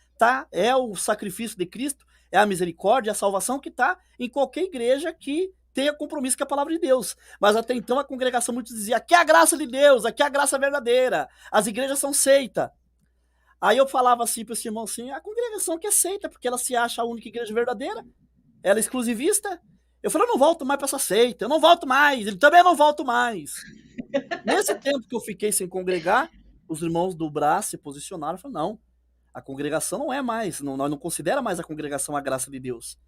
é o sacrifício de Cristo, é a misericórdia, a salvação que está em qualquer igreja que tenha compromisso com a palavra de Deus. Mas até então a congregação muito dizia: aqui é a graça de Deus, aqui é a graça verdadeira, as igrejas são seita. Aí eu falava assim para esse irmão assim: a congregação que é seita, porque ela se acha a única igreja verdadeira, ela é exclusivista. Eu falei: eu não volto mais para essa seita, eu não volto mais. Ele também não volto mais. Nesse tempo que eu fiquei sem congregar, os irmãos do Brás se posicionaram e falaram: não, a congregação não é mais, nós não considera mais a congregação a graça de Deus.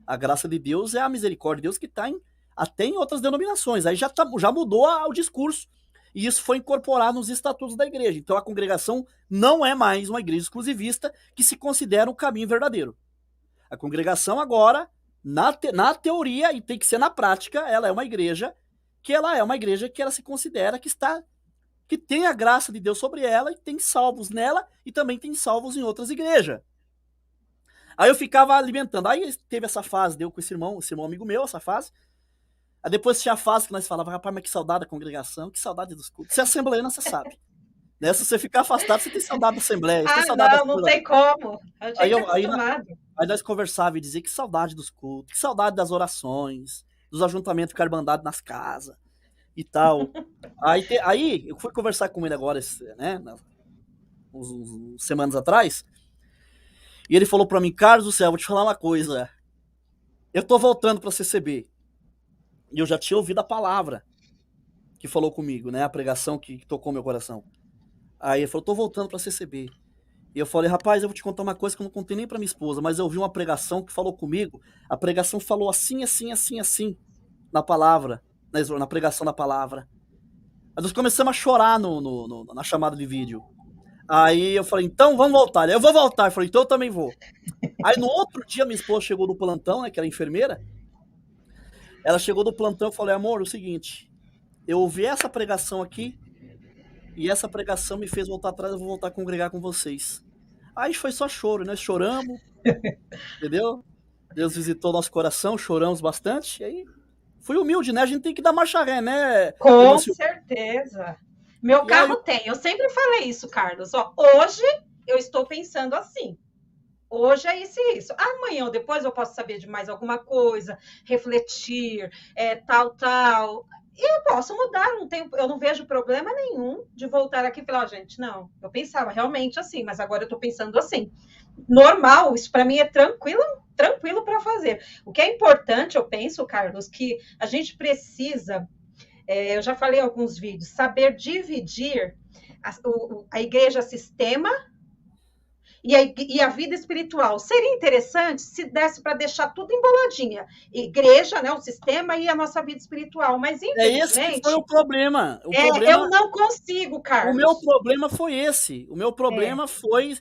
A graça de Deus é a misericórdia de Deus que está até em outras denominações. Aí já mudou o discurso. E isso foi incorporado nos estatutos da igreja. Então a congregação não é mais uma igreja exclusivista que se considera o caminho verdadeiro. A congregação agora, na teoria, e tem que ser na prática, ela é uma igreja que ela se considera que tem a graça de Deus sobre ela, e tem salvos nela e também tem salvos em outras igrejas. Aí eu ficava alimentando. Aí teve essa fase, deu com esse irmão amigo meu, essa fase. Aí depois tinha a fase que nós falávamos: rapaz, mas que saudade da congregação, que saudade dos cultos. Você é assembleano, você sabe. Né? Se você ficar afastado, você tem saudade da assembleia. Você tem saudade não tem como. Aí nós conversávamos e dizia: que saudade dos cultos, que saudade das orações, dos ajuntamentos com a Irmandade nas casas e tal. Aí eu fui conversar com ele agora, né, uns semanas atrás, e ele falou para mim: Carlos do céu, vou te falar uma coisa. Eu tô voltando para CCB. E eu já tinha ouvido a palavra que falou comigo, né? A pregação que tocou meu coração. Aí ele falou: tô voltando pra CCB. E eu falei: rapaz, eu vou te contar uma coisa que eu não contei nem pra minha esposa, mas eu ouvi uma pregação que falou comigo. A pregação falou assim, assim, assim, assim, na palavra, na pregação da palavra. Aí nós começamos a chorar na chamada de vídeo. Aí eu falei: então vamos voltar. Eu vou voltar. Eu falei: então eu também vou. Aí no outro dia minha esposa chegou do plantão, né? Que era enfermeira. Ela chegou do plantão e falou: amor, é o seguinte, eu ouvi essa pregação aqui, e essa pregação me fez voltar atrás, eu vou voltar a congregar com vocês. Aí foi só choro, né? Choramos, entendeu? Deus visitou nosso coração, choramos bastante, e aí fui humilde, né? A gente tem que dar marcha ré, né? Com certeza. Meu carro tem. Eu sempre falei isso, Carlos. Ó, hoje eu estou pensando assim. Hoje é isso e isso. Amanhã ou depois eu posso saber de mais alguma coisa, refletir, tal. E eu posso mudar, eu não vejo problema nenhum de voltar aqui e falar: gente, não, eu pensava realmente assim, mas agora eu estou pensando assim. Normal, isso para mim é tranquilo para fazer. O que é importante, eu penso, Carlos, que a gente precisa, eu já falei em alguns vídeos, saber dividir a igreja sistema e a vida espiritual. Seria interessante se desse para deixar tudo emboladinha. Igreja, né, o sistema e a nossa vida espiritual. Mas, infelizmente... esse que foi o problema. Eu não consigo, Carlos. O meu problema foi esse. O meu problema foi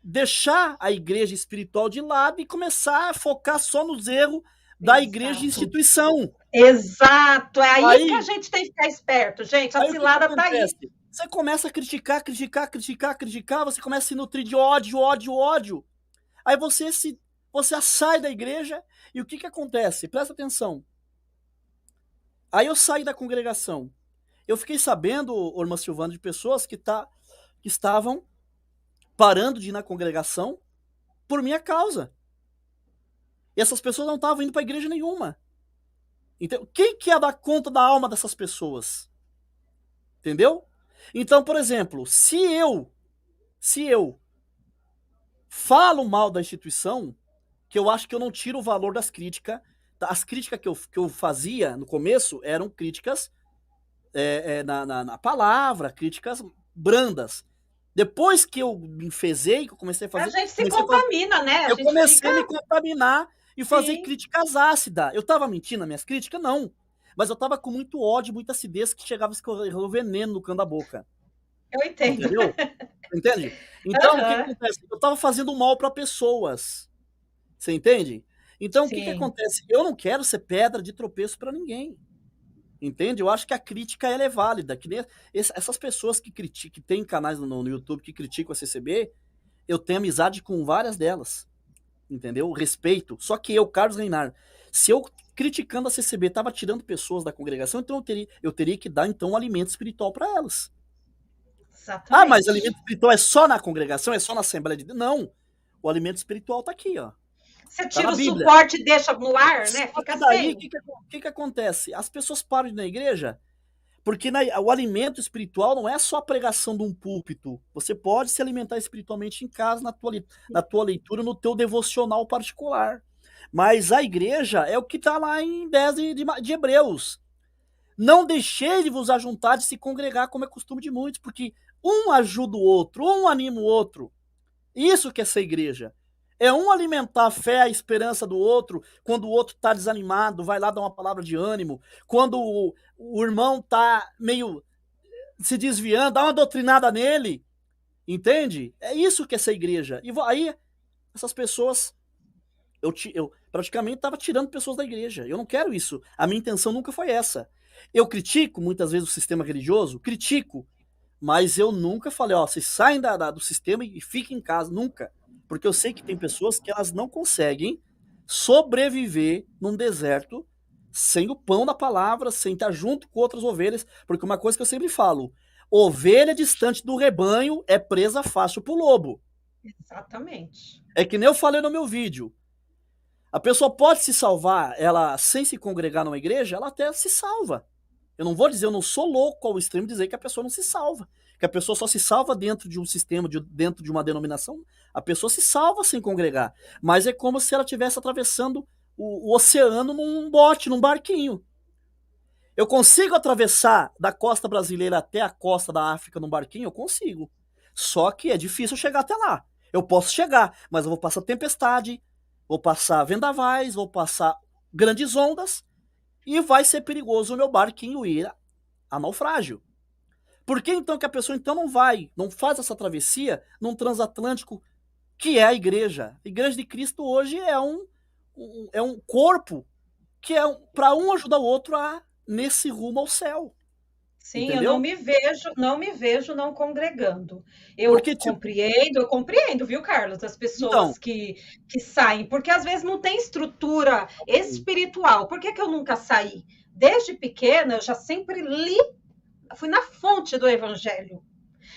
deixar a igreja espiritual de lado e começar a focar só nos erros da igreja e Exato. instituição. Exato. É aí que a Aí, gente tem que ficar esperto, gente. A aí o que cilada tá aí. acontece? Você começa a criticar, criticar, criticar, criticar, você começa a se nutrir de ódio, ódio, ódio. Aí você sai da igreja e o que acontece? Presta atenção. Aí eu saí da congregação. Eu fiquei sabendo, irmã Silvana, de pessoas que estavam parando de ir na congregação por minha causa. E essas pessoas não estavam indo para igreja nenhuma. Então, quem que ia dar conta da alma dessas pessoas? Entendeu? Então, por exemplo, se eu falo mal da instituição, que eu acho que eu não tiro o valor das críticas. As críticas que eu fazia no começo eram críticas na palavra, críticas brandas. Depois que eu me enfezei, que eu comecei a A fazer, gente se contamina, né? A eu gente comecei fica. a me contaminar e fazer Sim, críticas ácidas. Eu tava mentindo nas minhas críticas? Não. Mas eu tava com muito ódio, muita acidez que chegava a escorrer o veneno no canto da boca. eu entendo. Entendeu? Entende? Então, o que Aham, acontece? Eu tava fazendo mal para pessoas. Você entende? Então, o que sim. acontece? Eu não quero ser pedra de tropeço para ninguém. Entende? Eu acho que a crítica ela é válida. Que nem essas pessoas que criticam, que tem canais no YouTube que criticam a CCB, eu tenho amizade com várias delas. Entendeu? Respeito. Só que eu, Carlos Reinar, se eu criticando a CCB estava tirando pessoas da congregação, então eu teria que dar então um alimento espiritual para elas. Ah, mas Exatamente. alimento espiritual é só na congregação, é só na Assembleia de Deus? Não. O alimento espiritual está aqui, ó. Você Tá tira na o Bíblia. suporte e deixa no ar, né? Só Fica que daí, o sem. que, que acontece? As pessoas param de ir na igreja porque o alimento espiritual não é só a pregação de um púlpito. Você pode se alimentar espiritualmente em casa, na tua leitura, no teu devocional particular. Mas a igreja é o que está lá em 10 de Hebreus. Não deixei de vos ajuntar de se congregar, como é costume de muitos, porque um ajuda o outro, um anima o outro. Isso que é ser igreja. É um alimentar a fé, a esperança do outro, quando o outro está desanimado, vai lá dar uma palavra de ânimo. Quando o irmão está meio se desviando, dá uma doutrinada nele. Entende? É isso que é ser igreja. E aí, essas pessoas, eu praticamente estava tirando pessoas da igreja. Eu não quero isso. A minha intenção nunca foi essa. Eu critico muitas vezes o sistema religioso, critico, mas eu nunca falei, ó, vocês saem do sistema e fiquem em casa, nunca. Porque eu sei que tem pessoas que elas não conseguem sobreviver num deserto sem o pão da palavra, sem estar junto com outras ovelhas. Porque uma coisa que eu sempre falo, ovelha distante do rebanho é presa fácil pro lobo. Exatamente. É que nem eu falei no meu vídeo. A pessoa pode se salvar, ela sem se congregar numa igreja, ela até se salva. Eu não vou dizer, eu não sou louco ao extremo dizer que a pessoa não se salva. Que a pessoa só se salva dentro de um sistema, dentro de uma denominação. A pessoa se salva sem congregar. Mas é como se ela estivesse atravessando o oceano num bote, num barquinho. Eu consigo atravessar da costa brasileira até a costa da África num barquinho? Eu consigo. Só que é difícil chegar até lá. Eu posso chegar, mas eu vou passar tempestade, vou passar vendavais, vou passar grandes ondas e vai ser perigoso o meu barquinho ir a naufrágio. Por que então que a pessoa então não faz essa travessia num transatlântico que é a igreja? A igreja de Cristo hoje é um corpo que para um ajudar o outro a nesse rumo ao céu, Sim, eu entendeu? não me vejo não congregando. Porque tipo, Eu compreendo, viu, Carlos, as então, pessoas que saem, porque às vezes não tem estrutura espiritual. Por que que eu nunca saí? Desde pequena, eu já sempre li, fui na fonte do evangelho.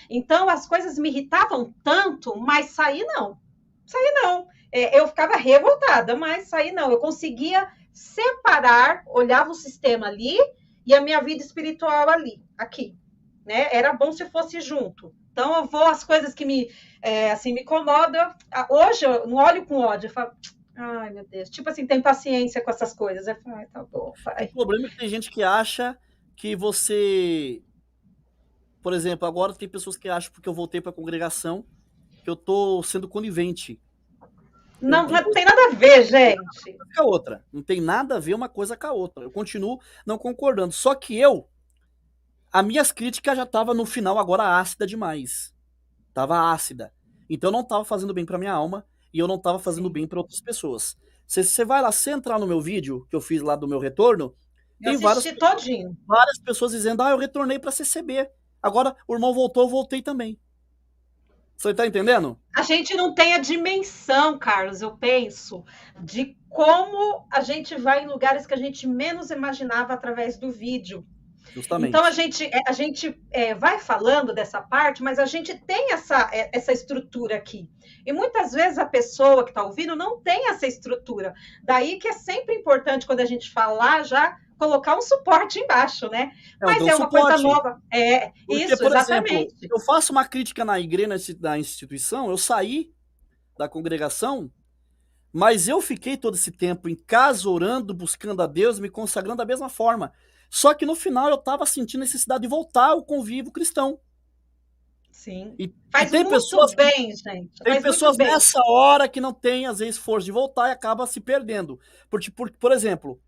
Então, as coisas me irritavam tanto, mas sair não. Sair não. Eu ficava revoltada, mas sair não. Eu conseguia separar, olhava o sistema ali e a minha vida espiritual ali, aqui. Né? Era bom se fosse junto. Então, eu vou, as coisas que me incomodam. Hoje, eu não olho com ódio, eu falo, ai, meu Deus. Tipo assim, tem paciência com essas coisas. Eu falo, ai, tá bom, o vai. problema é que tem gente que acha que você, por exemplo, agora tem pessoas que acham porque eu voltei para a congregação que eu tô sendo conivente. Eu, Não, e não tem nada a ver, gente. com a outra. Não tem nada a ver uma coisa com a outra. Eu continuo não concordando. Só que as minhas críticas já estavam no final agora ácida demais. Tava ácida. Então eu não estava fazendo bem para minha alma e eu não estava fazendo Sim. bem para outras pessoas. Você vai lá, se entrar no meu vídeo que eu fiz lá do meu retorno, Eu tem várias, assisti todinho. várias pessoas dizendo: ah, eu retornei para CCB. Agora o irmão voltou, eu voltei também. Você tá entendendo? A gente não tem a dimensão, Carlos, eu penso, de como a gente vai em lugares que a gente menos imaginava através do vídeo. Então Justamente. a gente vai falando dessa parte, mas a gente tem essa estrutura aqui. E muitas vezes a pessoa que está ouvindo não tem essa estrutura. Daí que é sempre importante, quando a gente falar, já colocar um suporte embaixo, né? Eu Mas dou é uma coisa suporte. nova. É, Porque, isso, por exemplo, exatamente. eu faço uma crítica na igreja, da instituição, eu saí da congregação, mas eu fiquei todo esse tempo em casa orando, buscando a Deus, me consagrando da mesma forma. Só que no final eu estava sentindo necessidade de voltar ao convívio cristão. Sim. E Faz muito bem, gente. tem Faz muito pessoas bem. nessa hora que não têm, às vezes, força de voltar e acaba se perdendo. Por exemplo,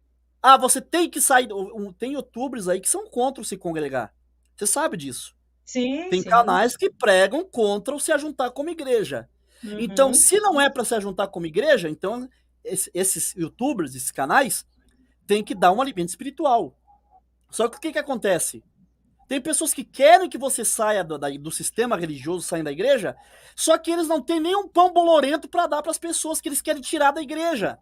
ah, você tem que sair. Tem youtubers aí que são contra o se congregar. Você sabe disso. Sim, Tem sim. canais que pregam contra o se ajuntar como igreja. Então, Uhum. se não é para se ajuntar como igreja, então esses youtubers, esses canais, tem que dar um alimento espiritual. Só que o que acontece? Tem pessoas que querem que você saia do sistema religioso, saia da igreja, só que eles não têm nem um pão bolorento para dar para as pessoas que eles querem tirar da igreja.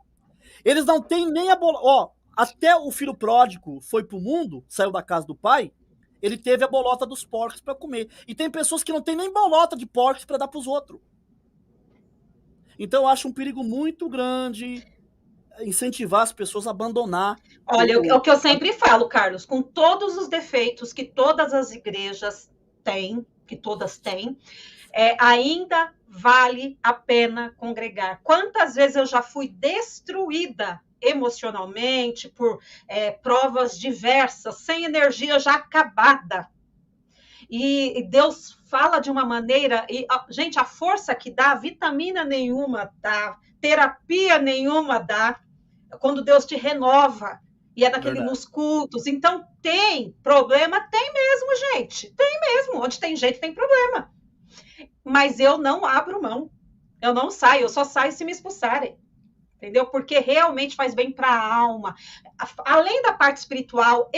Eles não têm nem a bolota. Ó, até o filho pródigo foi pro mundo, saiu da casa do pai, ele teve a bolota dos porcos para comer. E tem pessoas que não têm nem bolota de porcos para dar para os outros. Então eu acho um perigo muito grande incentivar as pessoas a abandonar Olha, é o que eu sempre falo, Carlos, com todos os defeitos que todas as igrejas têm, que todas têm, ainda vale a pena congregar. Quantas vezes eu já fui destruída emocionalmente por provas diversas, sem energia já acabada. E Deus fala de uma maneira, gente, a força que dá, vitamina nenhuma dá, terapia nenhuma dá, quando Deus te renova, e é naquele Verdade. nos cultos. Então, tem problema? Tem mesmo, gente. Tem mesmo. Onde tem gente, tem problema. Mas eu não abro mão. Eu não saio, eu só saio se me expulsarem. Entendeu? Porque realmente faz bem para a alma. Além da parte espiritual,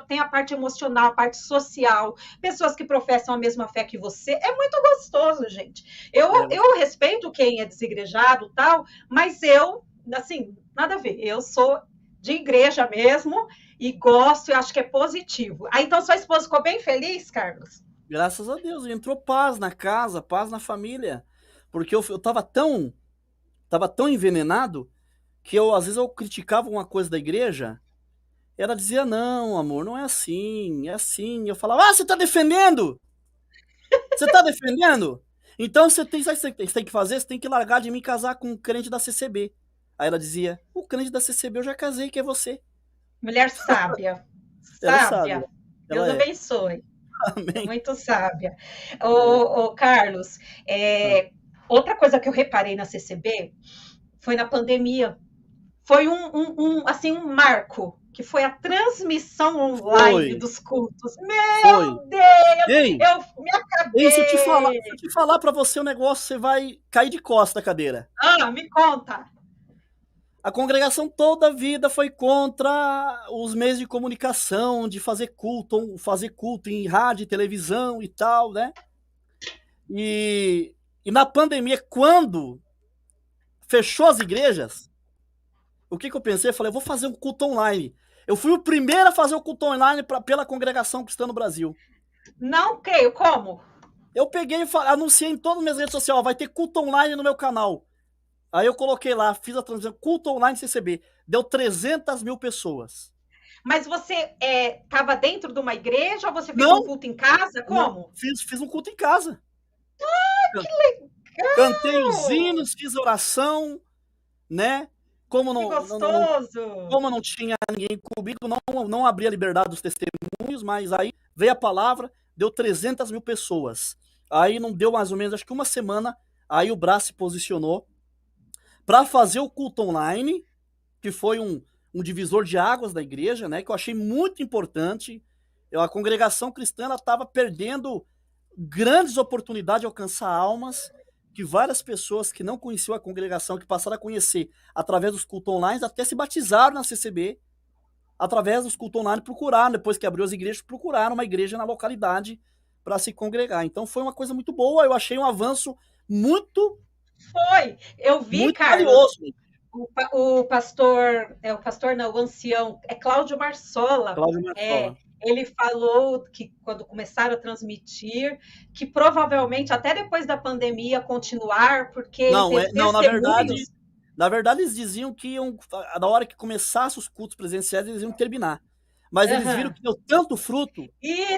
tem a parte emocional, a parte social. Pessoas que professam a mesma fé que você. É muito gostoso, gente. Eu respeito quem é desigrejado tal, mas eu, assim, nada a ver. Eu sou de igreja mesmo e gosto e acho que é positivo. Ah, então sua esposa ficou bem feliz, Carlos? Graças a Deus, entrou paz na casa, paz na família. Porque eu tava tão envenenado que às vezes eu criticava uma coisa da igreja, e ela dizia: não, amor, não é assim, é assim. E eu falava: ah, você tá defendendo? Você tá defendendo? Então sabe o que você tem que fazer? Você tem que largar de mim e casar com um crente da CCB. Aí ela dizia: o crente da CCB eu já casei, que é você. Mulher sábia. Ela é sábia, Sábia. Deus ela é. abençoe. Amém. Muito sábia. É. Carlos, Ah. outra coisa que eu reparei na CCB foi na pandemia. Foi assim, um marco, que foi a transmissão online Foi, dos cultos. foi. Meu Deus, Ei, eu me ei, se eu acabei. te falar pra você o negócio, você vai cair de costas da cadeira. Ah, me conta. A congregação toda a vida foi contra os meios de comunicação, de fazer culto em rádio, televisão e tal, né? E na pandemia, quando fechou as igrejas, o que eu pensei? Eu falei: eu vou fazer um culto online. Eu fui o primeiro a fazer o culto online pela congregação cristã no Brasil. Não creio, como? Eu peguei e anunciei em todas as minhas redes sociais: ó, vai ter culto online no meu canal. Aí eu coloquei lá, fiz a transmissão, culto online CCB. Deu 300 mil pessoas. Mas você estava dentro de uma igreja ou você fez um Não, culto em casa? não, Como? fiz um culto em casa. Cantei os Oh, hinos, fiz oração, né? Como que gostoso! como não tinha ninguém comigo, não abri a liberdade dos testemunhos, mas aí veio a palavra, deu 300 mil pessoas. Aí não deu mais ou menos, acho que uma semana, aí o Brás se posicionou para fazer o culto online, que foi um divisor de águas da igreja, né? Que eu achei muito importante. A congregação cristã estava perdendo grandes oportunidades de alcançar almas. que várias pessoas que não conheciam a congregação, que passaram a conhecer através dos cultos online, até se batizaram na CCB, através dos cultos online, procuraram, depois que abriu as igrejas, procuraram uma igreja na localidade para se congregar. Então foi uma coisa muito boa, eu achei um avanço muito, Foi. Eu vi, muito Carlos, valioso. o pastor, o pastor não, o ancião, é Cláudio Marsola. Cláudio É, Marcola. ele falou que quando começaram a transmitir, que provavelmente até depois da pandemia continuar, porque ele Não, teve não, testemunhos. na verdade eles diziam que iam, na hora que começasse os cultos presenciais, eles iam terminar. Mas eles viram Aham. que deu tanto fruto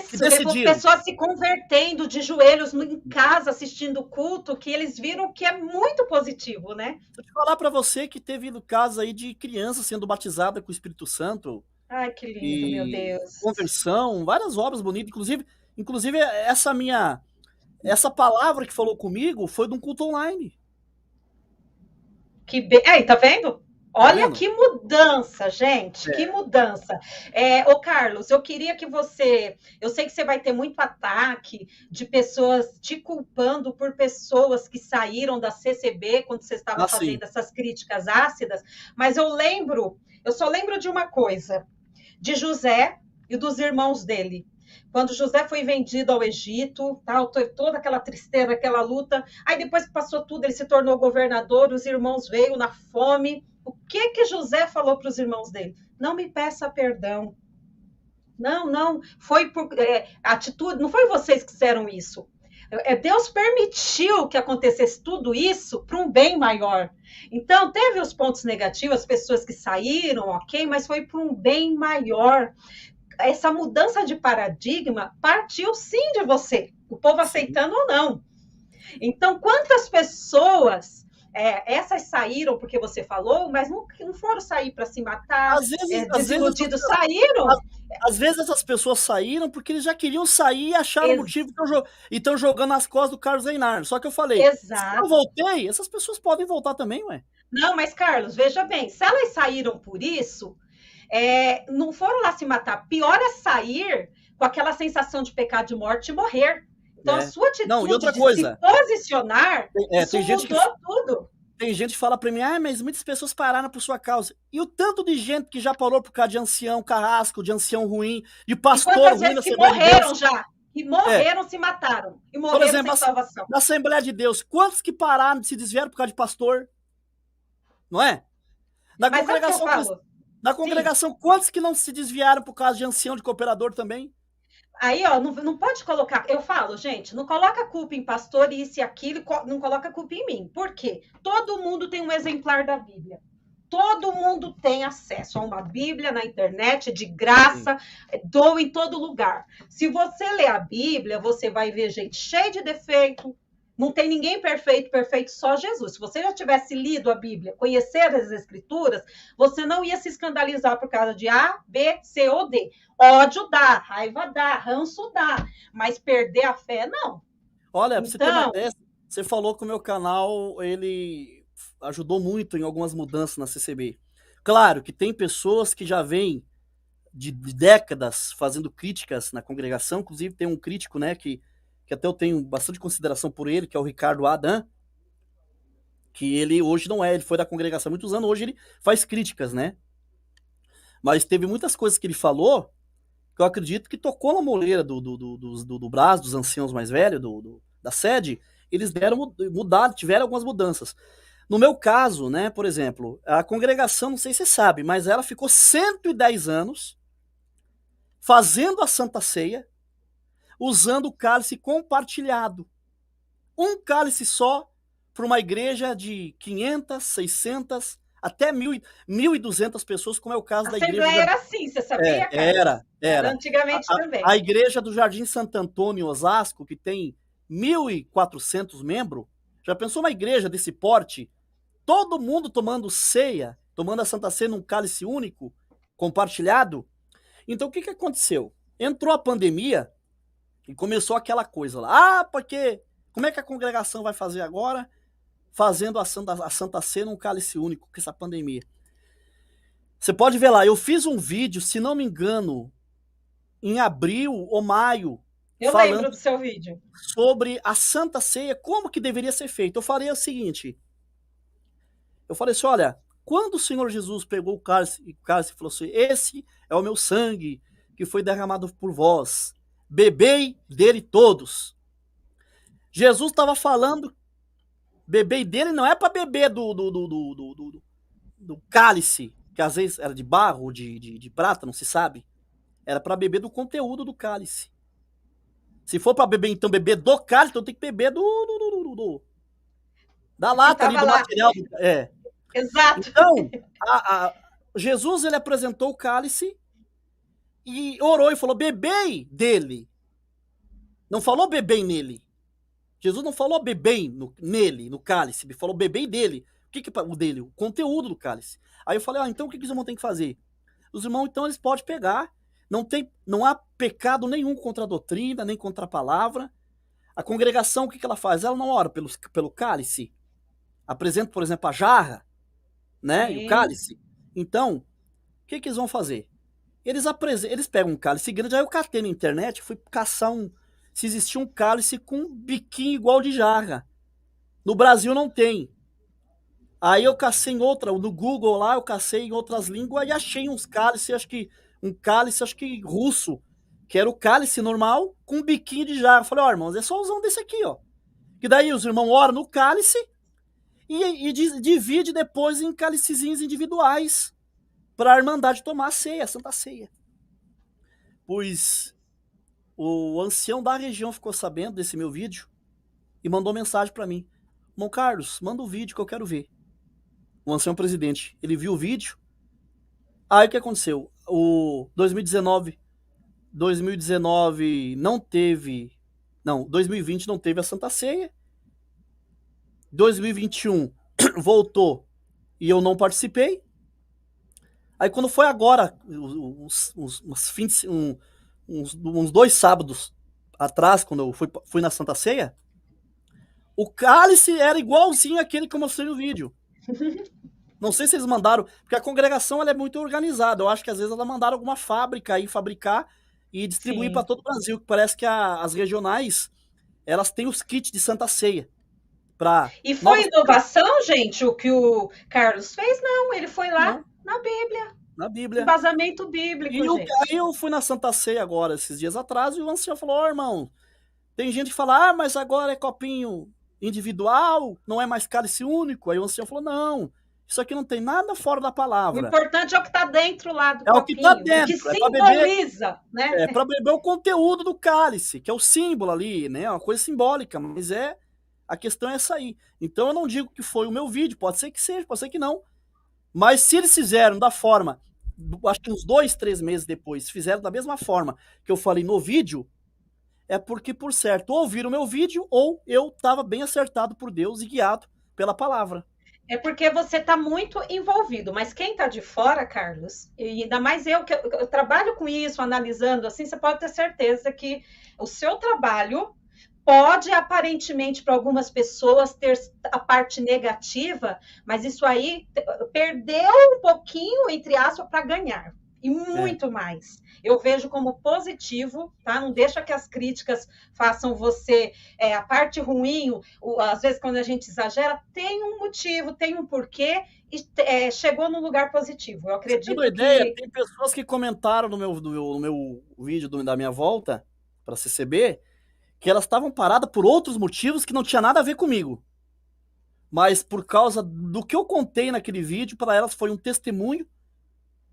que Isso, ele falou decidiram. pessoas se convertendo de joelhos em casa assistindo o culto, que eles viram que é muito positivo, né? Vou te falar para você que teve casos aí de crianças sendo batizadas com o Espírito Santo Ai, que lindo, meu e Deus. conversão, várias obras bonitas, inclusive essa palavra que falou comigo foi de um culto online. Aí, tá vendo? Tá Olha vendo? que mudança, gente, que É, mudança. Ô Carlos, eu queria que você. Eu sei que você vai ter muito ataque de pessoas te culpando por pessoas que saíram da CCB quando você estava assim. fazendo essas críticas ácidas, mas eu só lembro de uma coisa, de José e dos irmãos dele. Quando José foi vendido ao Egito, tal, toda aquela tristeza, aquela luta. Aí depois que passou tudo, ele se tornou governador, os irmãos veio na fome. O que que José falou para os irmãos dele? Não me peça perdão. Não, não, foi por atitude, não foi vocês que fizeram isso. Deus permitiu que acontecesse tudo isso para um bem maior. Então, teve os pontos negativos, as pessoas que saíram, ok, mas foi para um bem maior. Essa mudança de paradigma partiu sim de você, o povo Sim. aceitando ou não. Então, quantas pessoas essas saíram porque você falou, mas não foram sair para se matar, Às vezes, desiludidos, saíram. às vezes essas pessoas saíram porque eles já queriam sair e acharam Ex motivo e estão jogando nas costas do Carlos Reinardo. Só que eu falei, se eu exato. voltei, essas pessoas podem voltar também, ué. Não, mas Carlos, veja bem, se elas saíram por isso, não foram lá se matar. Pior é sair com aquela sensação de pecado de morte e morrer. Então, a É. sua Não, e atitude outra de se coisa, posicionar, isso tem gente que mudou tudo. tem gente que fala pra mim, mas muitas pessoas pararam por sua causa. E o tanto de gente que já parou por causa de ancião carrasco, de ancião ruim, de E pastor quantas ruim vezes na que Assembleia de Deus. morreram já? E É, morreram, se mataram. E por morreram exemplo, sem salvação. na Assembleia de Deus, quantos que pararam, se desviaram por causa de pastor? Não é? Na Mas sabe o que eu congregação, falo? na Sim. congregação, quantos que não se desviaram por causa de ancião, de cooperador também? Aí, ó, não pode colocar. Eu falo, gente, não coloca a culpa em pastor, isso e aquilo, não coloca a culpa em mim. Por quê? Todo mundo tem um exemplar da Bíblia. Todo mundo tem acesso a uma Bíblia na internet, de Sim. graça, doa em todo lugar. Se você ler a Bíblia, você vai ver gente cheia de defeito. Não tem ninguém perfeito, perfeito só Jesus. Se você já tivesse lido a Bíblia, conhecer as Escrituras, você não ia se escandalizar por causa de A, B, C ou D. Ódio dá, raiva dá, ranço dá, mas perder a fé, não. Olha, pra você ter uma Então, ideia, você falou que o meu canal, ele ajudou muito em algumas mudanças na CCB. Claro que tem pessoas que já vêm de décadas fazendo críticas na congregação, inclusive tem um crítico, né, que até eu tenho bastante consideração por ele, que é o Ricardo Adam, que ele hoje não é, ele foi da congregação há muitos anos, hoje ele faz críticas, né? Mas teve muitas coisas que ele falou que eu acredito que tocou na moleira do Brás, dos anciãos mais velhos, da sede, eles tiveram algumas mudanças. No meu caso, né, por exemplo, a congregação, não sei se você sabe, mas ela ficou 110 anos fazendo a Santa Ceia, usando o cálice compartilhado. Um cálice só para uma igreja de 500, 600, até 1.200 pessoas, como é o a caso da igreja Assembleia era assim, você sabia, Carlos? Era era. antigamente A também. igreja do Jardim Santo Antônio, Osasco, que tem 1.400 membros, já pensou uma igreja desse porte? Todo mundo tomando ceia, tomando a Santa Ceia num cálice único, compartilhado? Então o que aconteceu? Entrou a pandemia e começou aquela coisa lá. Porque como é que a congregação vai fazer agora? Fazendo a Santa Ceia num cálice único com essa pandemia. Você pode ver lá, eu fiz um vídeo, se não me engano, em abril ou maio, Eu falando lembro do seu vídeo. sobre a Santa Ceia, como que deveria ser feito. Eu falei o seguinte, eu falei assim, olha, quando o Senhor Jesus pegou o cálice e falou assim, esse é o meu sangue que foi derramado por vós, bebei dele todos. Jesus estava falando, bebei dele não é para beber do cálice, que às vezes era de barro ou de prata, não se sabe. Era para beber do conteúdo do cálice. Se for para beber, então beber do cálice, então tem que beber da Que lata ali, tava do lá. material. É. Exato. Então, Jesus ele apresentou o cálice e orou e falou: bebei dele. Não falou bebei nele. Jesus não falou bebei nele, no cálice. Ele falou bebei dele. O que é o dele? O conteúdo do cálice. Aí eu falei: então o que os irmãos têm que fazer? Os irmãos, então, eles podem pegar. Não há pecado nenhum contra a doutrina, nem contra a palavra. A congregação, o que ela faz? Ela não ora pelo cálice. Apresenta, por exemplo, a jarra, né? E o Sim. cálice. Então, o que eles vão fazer? Eles pegam um cálice grande, aí eu catei na internet, fui caçar se existia um cálice com um biquinho igual de jarra. No Brasil não tem. Aí eu cacei no Google lá, eu cacei em outras línguas e achei uns cálices, um cálice, acho que russo, que era o cálice normal com um biquinho de jarra. Eu falei, ó, irmãos, é só usar um desse aqui, ó. Que daí os irmãos oram no cálice e divide depois em cálicezinhos individuais para a Irmandade tomar a ceia, a Santa Ceia. Pois o ancião da região ficou sabendo desse meu vídeo e mandou mensagem para mim. Irmão Carlos, manda o vídeo que eu quero ver. O ancião presidente, ele viu o vídeo. Aí o que aconteceu? O 2019 não teve, não, 2020 não teve a Santa Ceia. 2021 voltou e eu não participei. Aí quando foi agora, uns 2 sábados atrás, quando eu fui na Santa Ceia, o cálice era igualzinho aquele que eu mostrei no vídeo. Não sei se eles mandaram, porque a congregação ela é muito organizada. Eu acho que às vezes ela mandaram alguma fábrica aí fabricar e distribuir para Sim. todo o Brasil. Que parece que as regionais elas têm os kits de Santa Ceia para E foi novas. inovação, gente, o que o Carlos fez? Não, ele foi lá Não, na Bíblia. na Bíblia. Embasamento bíblico, Aí gente. eu fui na Santa Ceia agora, esses dias atrás, e o ancião falou: ó, irmão, tem gente que fala, mas agora é copinho individual, não é mais cálice único. Aí o ancião falou: não, isso aqui não tem nada fora da O palavra. importante é o que está dentro lá do É o que está copinho, o que dentro, simboliza, né? é para beber o conteúdo do cálice, que é o símbolo ali, né? É uma coisa simbólica, mas a questão é essa aí. Então eu não digo que foi o meu vídeo, pode ser que seja, pode ser que não. Mas se eles fizeram da forma, acho que uns 2, 3 meses depois, fizeram da mesma forma que eu falei no vídeo, é porque, por certo, ou ouviram o meu vídeo ou eu estava bem acertado por Deus e guiado pela palavra. É porque você está muito envolvido, mas quem está de fora, Carlos, e ainda mais eu, que eu trabalho com isso, analisando assim, você pode ter certeza que o seu trabalho pode, aparentemente, para algumas pessoas, ter a parte negativa, mas isso aí perdeu um pouquinho, entre aspas, para ganhar. E É. muito mais. Eu vejo como positivo, tá? Não deixa que as críticas façam você. A parte ruim, às vezes, quando a gente exagera, tem um motivo, tem um porquê, e chegou no lugar positivo. Eu Você tem uma acredito ideia? que. Tem pessoas que comentaram no meu vídeo da minha volta para CCB que elas estavam paradas por outros motivos que não tinha nada a ver comigo. Mas por causa do que eu contei naquele vídeo, para elas foi um testemunho,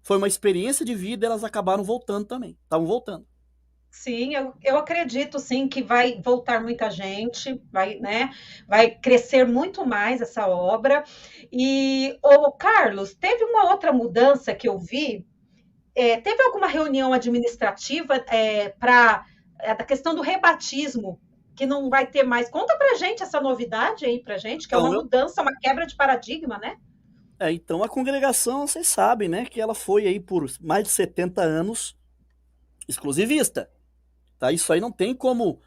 foi uma experiência de vida, e elas acabaram voltando também. Estavam voltando. Sim, eu acredito sim que vai voltar muita gente, vai, né, vai crescer muito mais essa obra. E o Carlos, teve uma outra mudança que eu vi. Teve alguma reunião administrativa para a questão do rebatismo, que não vai ter mais? Conta para gente essa novidade aí para gente, que é uma Então, mudança, uma quebra de paradigma, né? então a congregação, vocês sabem, né, que ela foi aí por mais de 70 anos exclusivista. Tá? Isso aí não tem como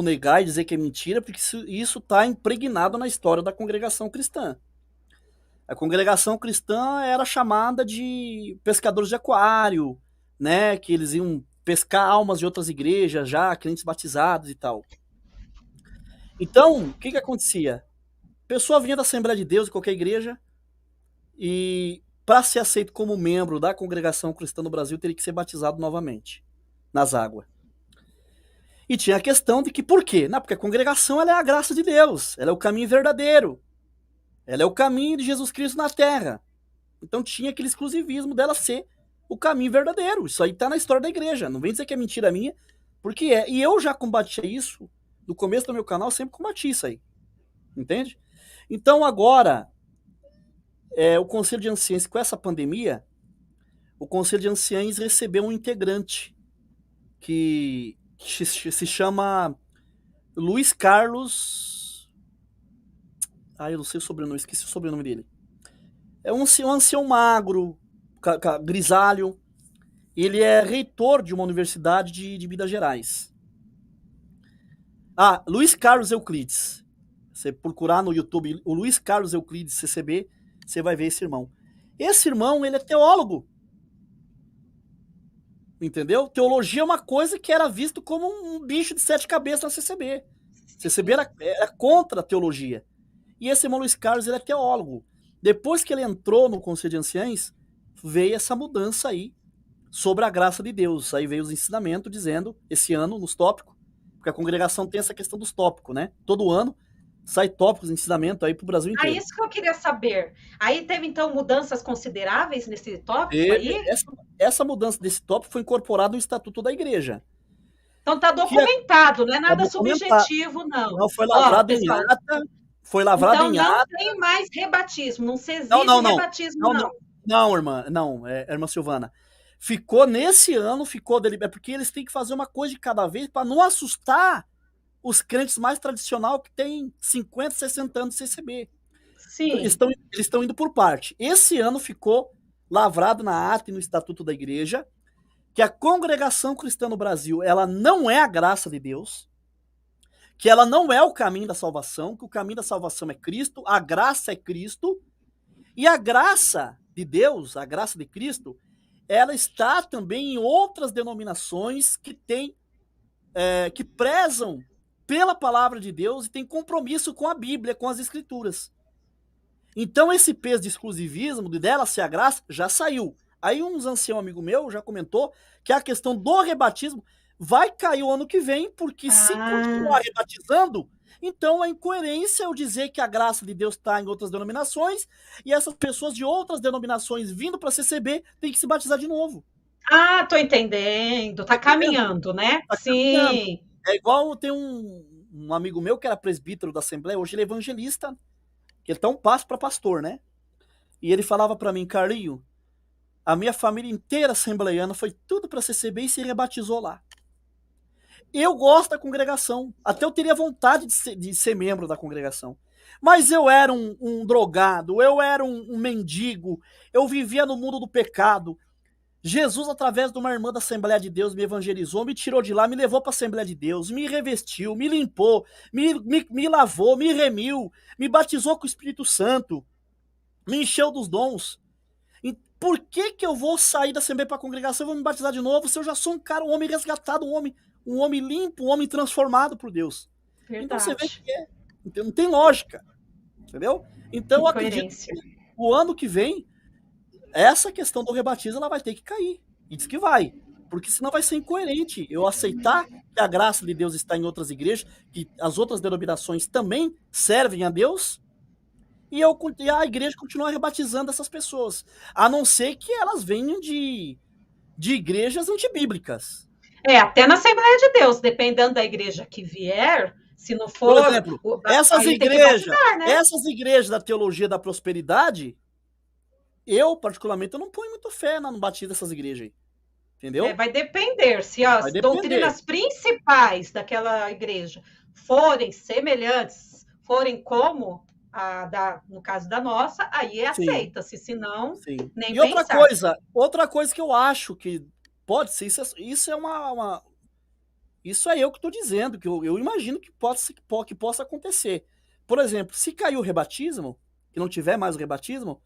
negar e dizer que é mentira, porque isso está impregnado na história da congregação cristã. A congregação cristã era chamada de pescadores de aquário, né? Que eles iam pescar almas de outras igrejas já, crentes batizados e tal. Então, o que que acontecia? A pessoa vinha da Assembleia de Deus, de qualquer igreja, e para ser aceito como membro da congregação cristã no Brasil, teria que ser batizado novamente nas águas. E tinha a questão de que por quê? Não, porque a congregação ela é a graça de Deus, ela é o caminho verdadeiro, ela é o caminho de Jesus Cristo na terra. Então tinha aquele exclusivismo dela ser o caminho verdadeiro. Isso aí tá na história da igreja. Não vem dizer que é mentira minha, porque é. E eu já combati isso no começo do meu canal, sempre combati isso aí. Entende? Então agora, o Conselho de Anciães, com essa pandemia, o Conselho de Anciães recebeu um integrante que se chama Luiz Carlos. Eu não sei o sobrenome, esqueci o sobrenome dele. É um ancião magro, grisalho. Ele é reitor de uma universidade de Minas Gerais. Luiz Carlos Euclides. Você procurar no YouTube o Luiz Carlos Euclides CCB, você vai ver esse irmão. Esse irmão, ele é teólogo. Entendeu? Teologia é uma coisa que era visto como um bicho de 7 cabeças na CCB. CCB era contra a teologia. E esse irmão Luiz Carlos, ele é teólogo. Depois que ele entrou no Conselho de Anciães, veio essa mudança aí sobre a graça de Deus. Aí veio os ensinamentos dizendo, esse ano, nos tópicos, porque a congregação tem essa questão dos tópicos, né? Todo ano sai tópicos, ensinamento aí pro Brasil inteiro. Isso que eu queria saber. Aí teve, então, mudanças consideráveis nesse tópico aí? Essa mudança desse tópico foi incorporada no Estatuto da Igreja. Então tá documentado, não é nada subjetivo, não. Não, foi lavrado em ata. Foi lavrado em ata. Então não tem mais rebatismo, não se exige rebatismo, não. Não, irmã, não, irmã Silvana. Ficou nesse ano, é porque eles têm que fazer uma coisa de cada vez para não assustar os crentes mais tradicionais que têm 50, 60 anos de CCB. Sim. Eles estão indo por parte. Esse ano ficou lavrado na ata e no Estatuto da Igreja que a congregação cristã no Brasil, ela não é a graça de Deus, que ela não é o caminho da salvação, que o caminho da salvação é Cristo, a graça é Cristo, e a graça de Deus, a graça de Cristo, ela está também em outras denominações que que prezam pela palavra de Deus e têm compromisso com a Bíblia, com as Escrituras. Então esse peso de exclusivismo, de dela ser a graça, já saiu. Aí uns ancião amigo meu já comentou que a questão do rebatismo vai cair o ano que vem, porque se continuar rebatizando, então é incoerência eu dizer que a graça de Deus está em outras denominações e essas pessoas de outras denominações vindo para a CCB têm que se batizar de novo. Tô entendendo. Tá caminhando, né? Tá Sim. Caminhando. É igual tem um amigo meu que era presbítero da Assembleia, hoje ele é evangelista, que ele tá um passo para pastor, né? E ele falava para mim, Carlinho, a minha família inteira assembleiana foi tudo para CCB e se rebatizou lá. Eu gosto da congregação, até eu teria vontade de ser membro da congregação. Mas eu era um drogado, eu era um mendigo, eu vivia no mundo do pecado. Jesus, através de uma irmã da Assembleia de Deus, me evangelizou, me tirou de lá, me levou para a Assembleia de Deus, me revestiu, me limpou, me lavou, me remiu, me batizou com o Espírito Santo, me encheu dos dons. E por que eu vou sair da Assembleia para a congregação e vou me batizar de novo se eu já sou um homem resgatado, um homem limpo, um homem transformado por Deus? Verdade. Então você vê que não tem lógica, entendeu? Então eu acredito que o ano que vem essa questão do rebatismo ela vai ter que cair. E diz que vai. Porque senão vai ser incoerente eu aceitar que a graça de Deus está em outras igrejas, que as outras denominações também servem a Deus, e a igreja continuar rebatizando essas pessoas. A não ser que elas venham de igrejas antibíblicas. Até na Assembleia de Deus, dependendo da igreja que vier, se não for... Por exemplo, essas igrejas da teologia da prosperidade... Eu, particularmente, eu não ponho muito fé no batismo dessas igrejas aí. Entendeu? Vai depender. Se as doutrinas principais daquela igreja forem semelhantes, forem como no caso da nossa, aí aceita-se. Se não, nem e pensar. Outra coisa que eu acho que pode ser, isso é isso é eu que estou dizendo, que eu imagino que possa acontecer. Por exemplo, se cair o rebatismo, que não tiver mais o rebatismo,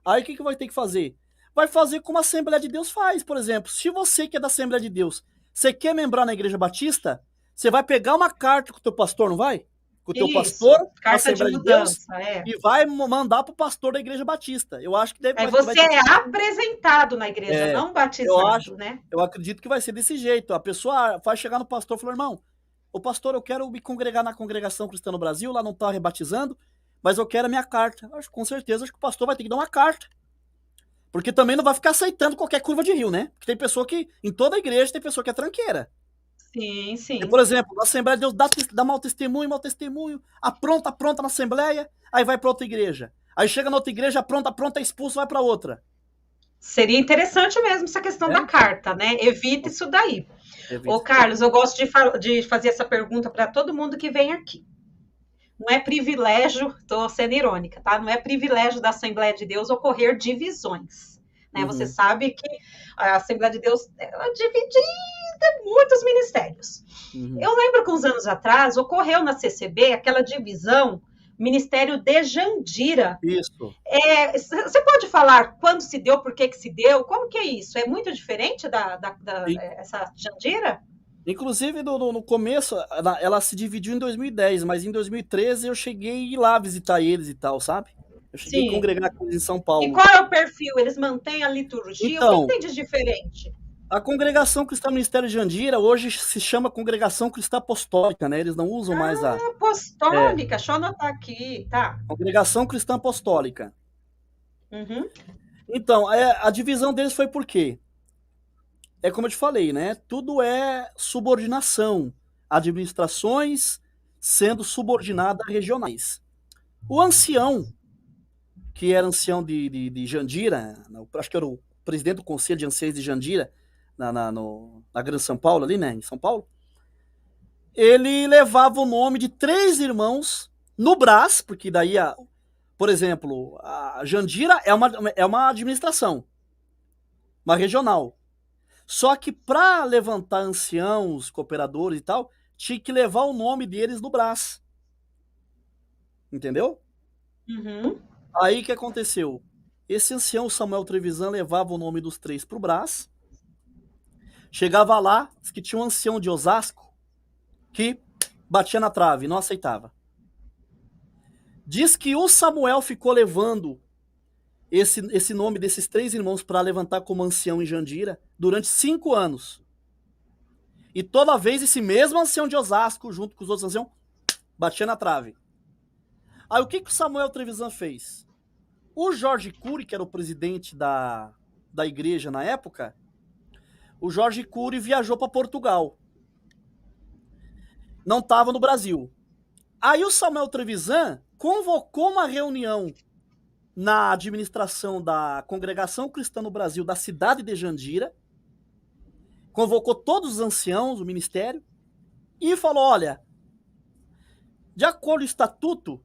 aí o que vai ter que fazer? Vai fazer como a Assembleia de Deus faz, por exemplo. Se você que é da Assembleia de Deus Você quer membrar na Igreja Batista? Você vai pegar uma carta com o teu pastor, não vai? Com o teu pastor Isso, da carta de Assembleia de Deus mudança, é. e vai mandar para o pastor da Igreja Batista. Eu acho que Aí vai você ter. é apresentado na igreja, É, não eu acho, batizado, né? eu acredito que vai ser desse jeito. A pessoa vai chegar no pastor e falar, irmão, o pastor, eu quero me congregar na congregação cristã no Brasil, lá não está rebatizando, mas eu quero a minha carta. Com certeza, acho que o pastor vai ter que dar uma carta. Porque também não vai ficar aceitando qualquer curva de rio, né? Porque tem pessoa que, em toda a igreja, tem pessoa que é tranqueira. Sim, E, sim. por exemplo, na Assembleia de Deus dá mau testemunho, apronta na Assembleia, aí vai para outra igreja. Aí chega na outra igreja, apronta, é expulso, vai para outra. Seria interessante mesmo essa questão É? da carta, né? Evite isso daí. Ô, Evite. Carlos, eu gosto de fazer essa pergunta para todo mundo que vem aqui. Não é privilégio, estou sendo irônica, tá? Não é privilégio da Assembleia de Deus ocorrer divisões. Né? Você Uhum. sabe que a Assembleia de Deus é dividida em muitos ministérios. Uhum. Eu lembro que uns anos atrás ocorreu na CCB aquela divisão Ministério de Jandira. Isso. Você pode falar quando se deu, por que se deu? Como que é isso? É muito diferente essa Jandira? Inclusive, no começo, ela se dividiu em 2010, mas em 2013 eu cheguei a ir lá visitar eles e tal, sabe? Eu cheguei a Sim. congregar com eles em São E Paulo. qual é o perfil? Eles mantêm a liturgia? O que Então, tem de diferente? a Congregação Cristã Ministério de Jandira hoje se chama Congregação Cristã Apostólica, né? Eles não usam mais a Apostólica, deixa eu anotar aqui, tá? Congregação Cristã Apostólica. Uhum. Então, a divisão deles foi por quê? É como eu te falei, né? Tudo é subordinação. Administrações sendo subordinadas a regionais. O ancião, que era ancião de Jandira, acho que era o presidente do Conselho de Anciães de Jandira, na Grande São Paulo, ali, né? Em São Paulo. Ele levava o nome de 3 irmãos no Brás, porque daí, por exemplo, a Jandira é uma administração, uma regional. Só que para levantar anciãos, cooperadores e tal, tinha que levar o nome deles no Brás. Entendeu? Uhum. Aí o que aconteceu? Esse ancião, Samuel Trevisan, levava o nome dos 3 pro Brás. Chegava lá, diz que tinha um ancião de Osasco que batia na trave, não aceitava. Diz que o Samuel ficou levando esse nome desses 3 irmãos para levantar como ancião em Jandira durante 5 anos. E toda vez esse mesmo ancião de Osasco, junto com os outros anciãos, batia na trave. Aí o que o Samuel Trevisan fez? O Jorge Cury, que era o presidente da igreja na época, o Jorge Cury viajou para Portugal. Não estava no Brasil. Aí o Samuel Trevisan convocou uma reunião na administração da Congregação Cristã no Brasil da cidade de Jandira, convocou todos os anciãos, o ministério, e falou, olha, de acordo com o estatuto,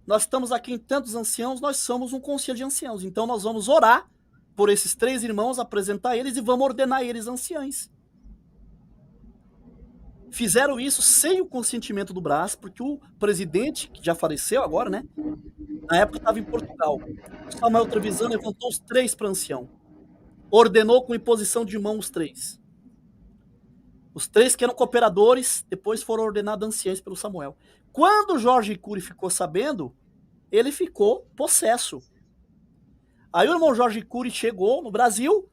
nós estamos aqui em tantos anciãos, nós somos um conselho de anciãos, então nós vamos orar por esses 3 irmãos, apresentar eles e vamos ordenar eles anciães. Fizeram isso sem o consentimento do Brás, porque o presidente, que já faleceu agora, né? Na época estava em Portugal. O Samuel Trevisan levantou os 3 para ancião. Ordenou com imposição de mão os 3. Os 3 que eram cooperadores, depois foram ordenados anciães pelo Samuel. Quando o Jorge Cury ficou sabendo, ele ficou possesso. Aí o irmão Jorge Cury chegou no Brasil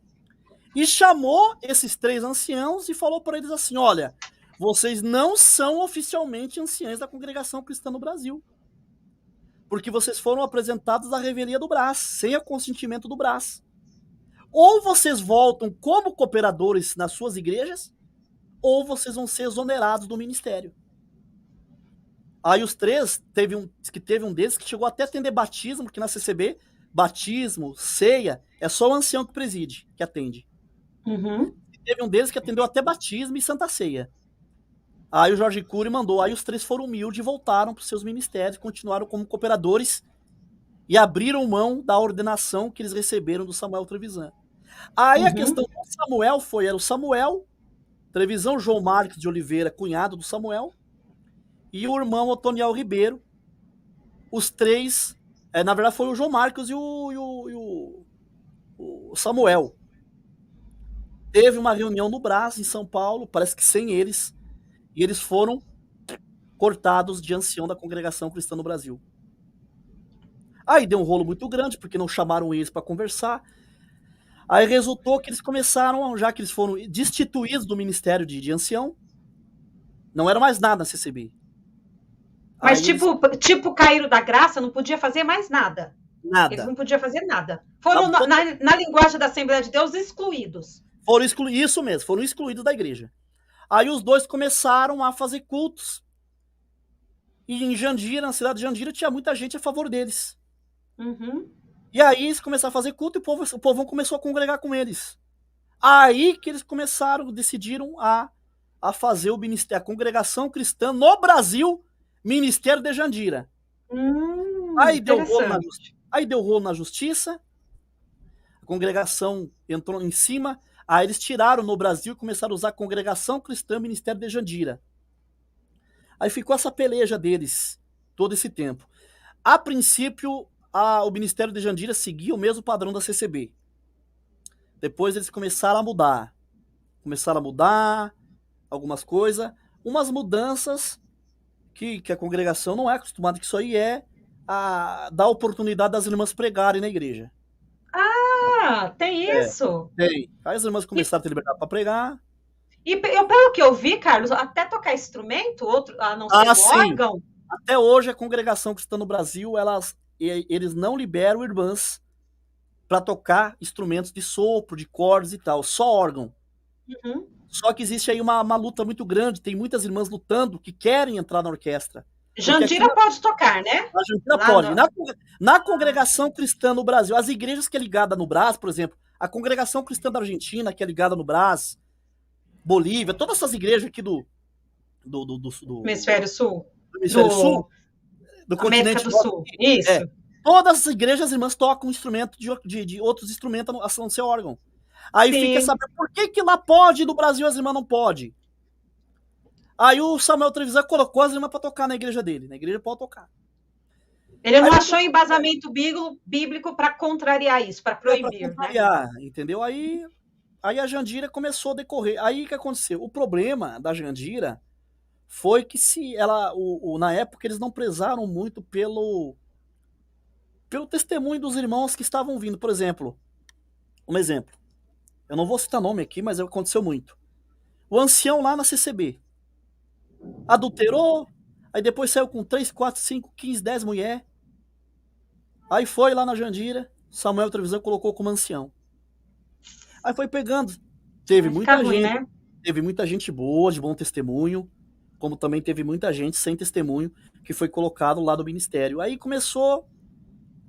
e chamou esses 3 anciãos e falou para eles assim, olha, vocês não são oficialmente anciães da Congregação Cristã no Brasil. Porque vocês foram apresentados à revelia do Brás, sem o consentimento do Brás. Ou vocês voltam como cooperadores nas suas igrejas, ou vocês vão ser exonerados do ministério. Aí os 3, teve um deles que chegou até a atender batismo, porque na CCB, batismo, ceia, é só o ancião que preside, que atende. Uhum. Teve um deles que atendeu até batismo e santa ceia. Aí o Jorge Cury mandou, aí os 3 foram humildes e voltaram para os seus ministérios, continuaram como cooperadores e abriram mão da ordenação que eles receberam do Samuel Trevisan. Aí a questão do Samuel era o Samuel, Trevisan João Marques de Oliveira, cunhado do Samuel, e o irmão Otoniel Ribeiro, os 3, na verdade foi o João Marcos e o Samuel. Teve uma reunião no Brás, em São Paulo, parece que sem eles, e eles foram cortados de ancião da Congregação Cristã no Brasil. Aí deu um rolo muito grande, porque não chamaram eles para conversar. Aí resultou que eles começaram, já que eles foram destituídos do ministério de ancião, não era mais nada na CCB. Mas Aí eles, tipo caíram da graça, não podia fazer mais nada. Eles nada. não podiam fazer nada. Foram, na linguagem da Assembleia de Deus, excluídos. Foram excluídos, isso mesmo, foram excluídos da igreja. Aí os dois começaram a fazer cultos. E em Jandira, na cidade de Jandira, tinha muita gente a favor deles. Uhum. E aí eles começaram a fazer culto e o povão começou a congregar com eles. Aí que eles decidiram a fazer o ministério, a congregação cristã no Brasil, Ministério de Jandira. Aí deu rolo na justiça, a congregação entrou em cima, aí eles tiraram no Brasil e começaram a usar a congregação cristã, Ministério de Jandira. Aí ficou essa peleja deles todo esse tempo. A princípio, o Ministério de Jandira seguia o mesmo padrão da CCB. Depois eles começaram a mudar. Algumas coisas. Umas mudanças que a congregação não é acostumada, que isso aí é dar oportunidade das irmãs pregarem na igreja. Ah, tem isso? Tem. Aí as irmãs começaram a ter liberdade para pregar. E pelo que eu vi, Carlos, até tocar instrumento, outro, a não ser o órgão. Até hoje a congregação cristã no Brasil, eles não liberam irmãs para tocar instrumentos de sopro, de cordas e tal, só órgão. Uhum. Só que existe aí uma luta muito grande, tem muitas irmãs lutando que querem entrar na orquestra. Jandira pode tocar, né? A Jandira pode. Na congregação cristã no Brasil, as igrejas que é ligada no Brás, por exemplo, a congregação cristã da Argentina, que é ligada no Brás, Bolívia, todas essas igrejas aqui do Hemisfério Sul. Do Hemisfério Sul, do continente do Sul. Isso. Todas as igrejas, as irmãs tocam instrumento de outros instrumentos a não ser órgão. Aí fica sabendo por que lá pode e no Brasil as irmãs não pode. Aí o Samuel Trevisan colocou as irmãs para tocar na igreja dele. Na igreja pode tocar. Ele não achou embasamento bíblico para contrariar isso, para proibir. Pra contrariar, né? Entendeu? Aí a Jandira começou a decorrer. Aí o que aconteceu? O problema da Jandira foi que na época eles não prezaram muito pelo testemunho dos irmãos que estavam vindo. Por exemplo, um exemplo. Eu não vou citar nome aqui, mas aconteceu muito. O ancião lá na CCB adulterou, aí depois saiu com 3, 4, 5, 15, 10 mulheres. Aí foi lá na Jandira, Samuel Trevisan colocou como ancião. Aí foi pegando. Teve muita gente, ruim, né? Teve muita gente boa, de bom testemunho, como também teve muita gente sem testemunho que foi colocado lá do ministério. Aí começou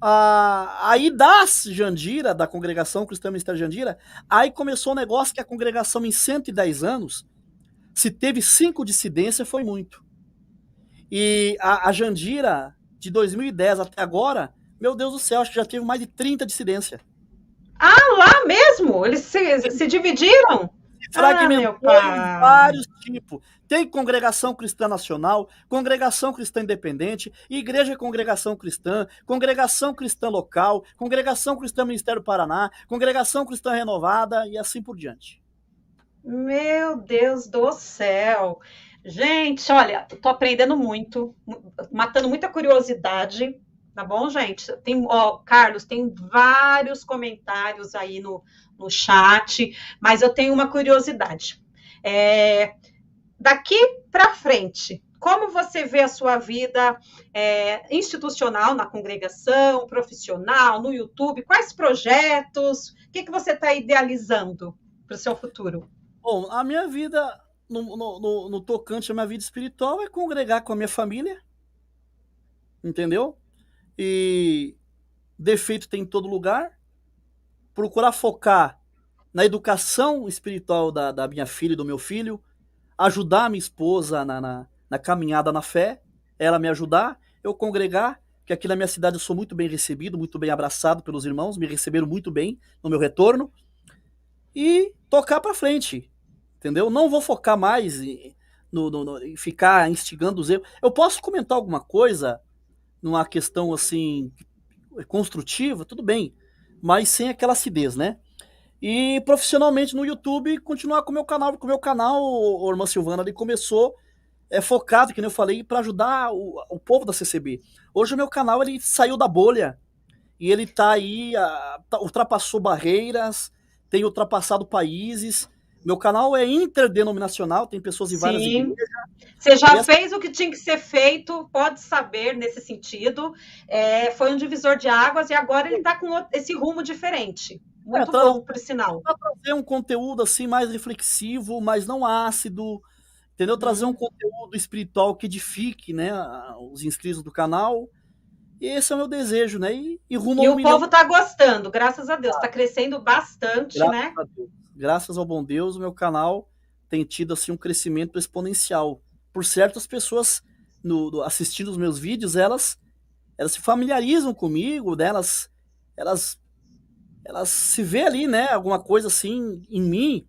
aí da Jandira, da congregação cristã Ministério de Jandira, aí começou um negócio que a congregação em 110 anos, se teve 5 dissidências, foi muito. E a Jandira, de 2010 até agora, meu Deus do céu, acho que já teve mais de 30 dissidências. Ah, lá mesmo? Eles se dividiram? Fragmentou em vários tipos. Tem congregação cristã nacional, congregação cristã independente, igreja congregação cristã local, congregação cristã Ministério Paraná, congregação cristã renovada e assim por diante. Meu Deus do céu. Gente, olha, tô aprendendo muito, matando muita curiosidade, tá bom, gente? Carlos, tem vários comentários aí no chat, mas eu tenho uma curiosidade. Daqui para frente, como você vê a sua vida institucional na congregação, profissional, no YouTube? Quais projetos? O que você está idealizando para o seu futuro? Bom, a minha vida, no tocante à minha vida espiritual, é congregar com a minha família, entendeu? E defeito tem em todo lugar. Procurar focar na educação espiritual da minha filha e do meu filho, ajudar a minha esposa na caminhada na fé, ela me ajudar, eu congregar, que aqui na minha cidade eu sou muito bem recebido, muito bem abraçado pelos irmãos, me receberam muito bem no meu retorno, e tocar para frente, entendeu? Não vou focar mais em ficar instigando os erros. Eu posso comentar alguma coisa numa questão assim construtiva, tudo bem, mas sem aquela acidez, né? E profissionalmente no YouTube, continuar com o meu canal, porque o meu canal, o Irmã Silvana, ele começou focado, que nem eu falei, para ajudar o povo da CCB. Hoje o meu canal ele saiu da bolha e ele tá aí, ultrapassou barreiras, tem ultrapassado países. Meu canal é interdenominacional, tem pessoas de várias Sim. igrejas. Você já E essa, fez o que tinha que ser feito, pode saber nesse sentido. Foi um divisor de águas e agora ele está com esse rumo diferente. Muito tra bom, por sinal. trazer um conteúdo assim mais reflexivo, mas não ácido, entendeu? Trazer um Hum. conteúdo espiritual que edifique, né, os inscritos do canal. E esse é o meu desejo, né? E rumo a E um o milhão. povo está gostando, graças a Deus. Está crescendo bastante, Graças né? a Deus. Graças ao bom Deus, o meu canal tem tido assim um crescimento exponencial. Por certo, as pessoas assistindo os meus vídeos, elas se familiarizam comigo, né? Elas, elas se vê ali, né? Alguma coisa assim em mim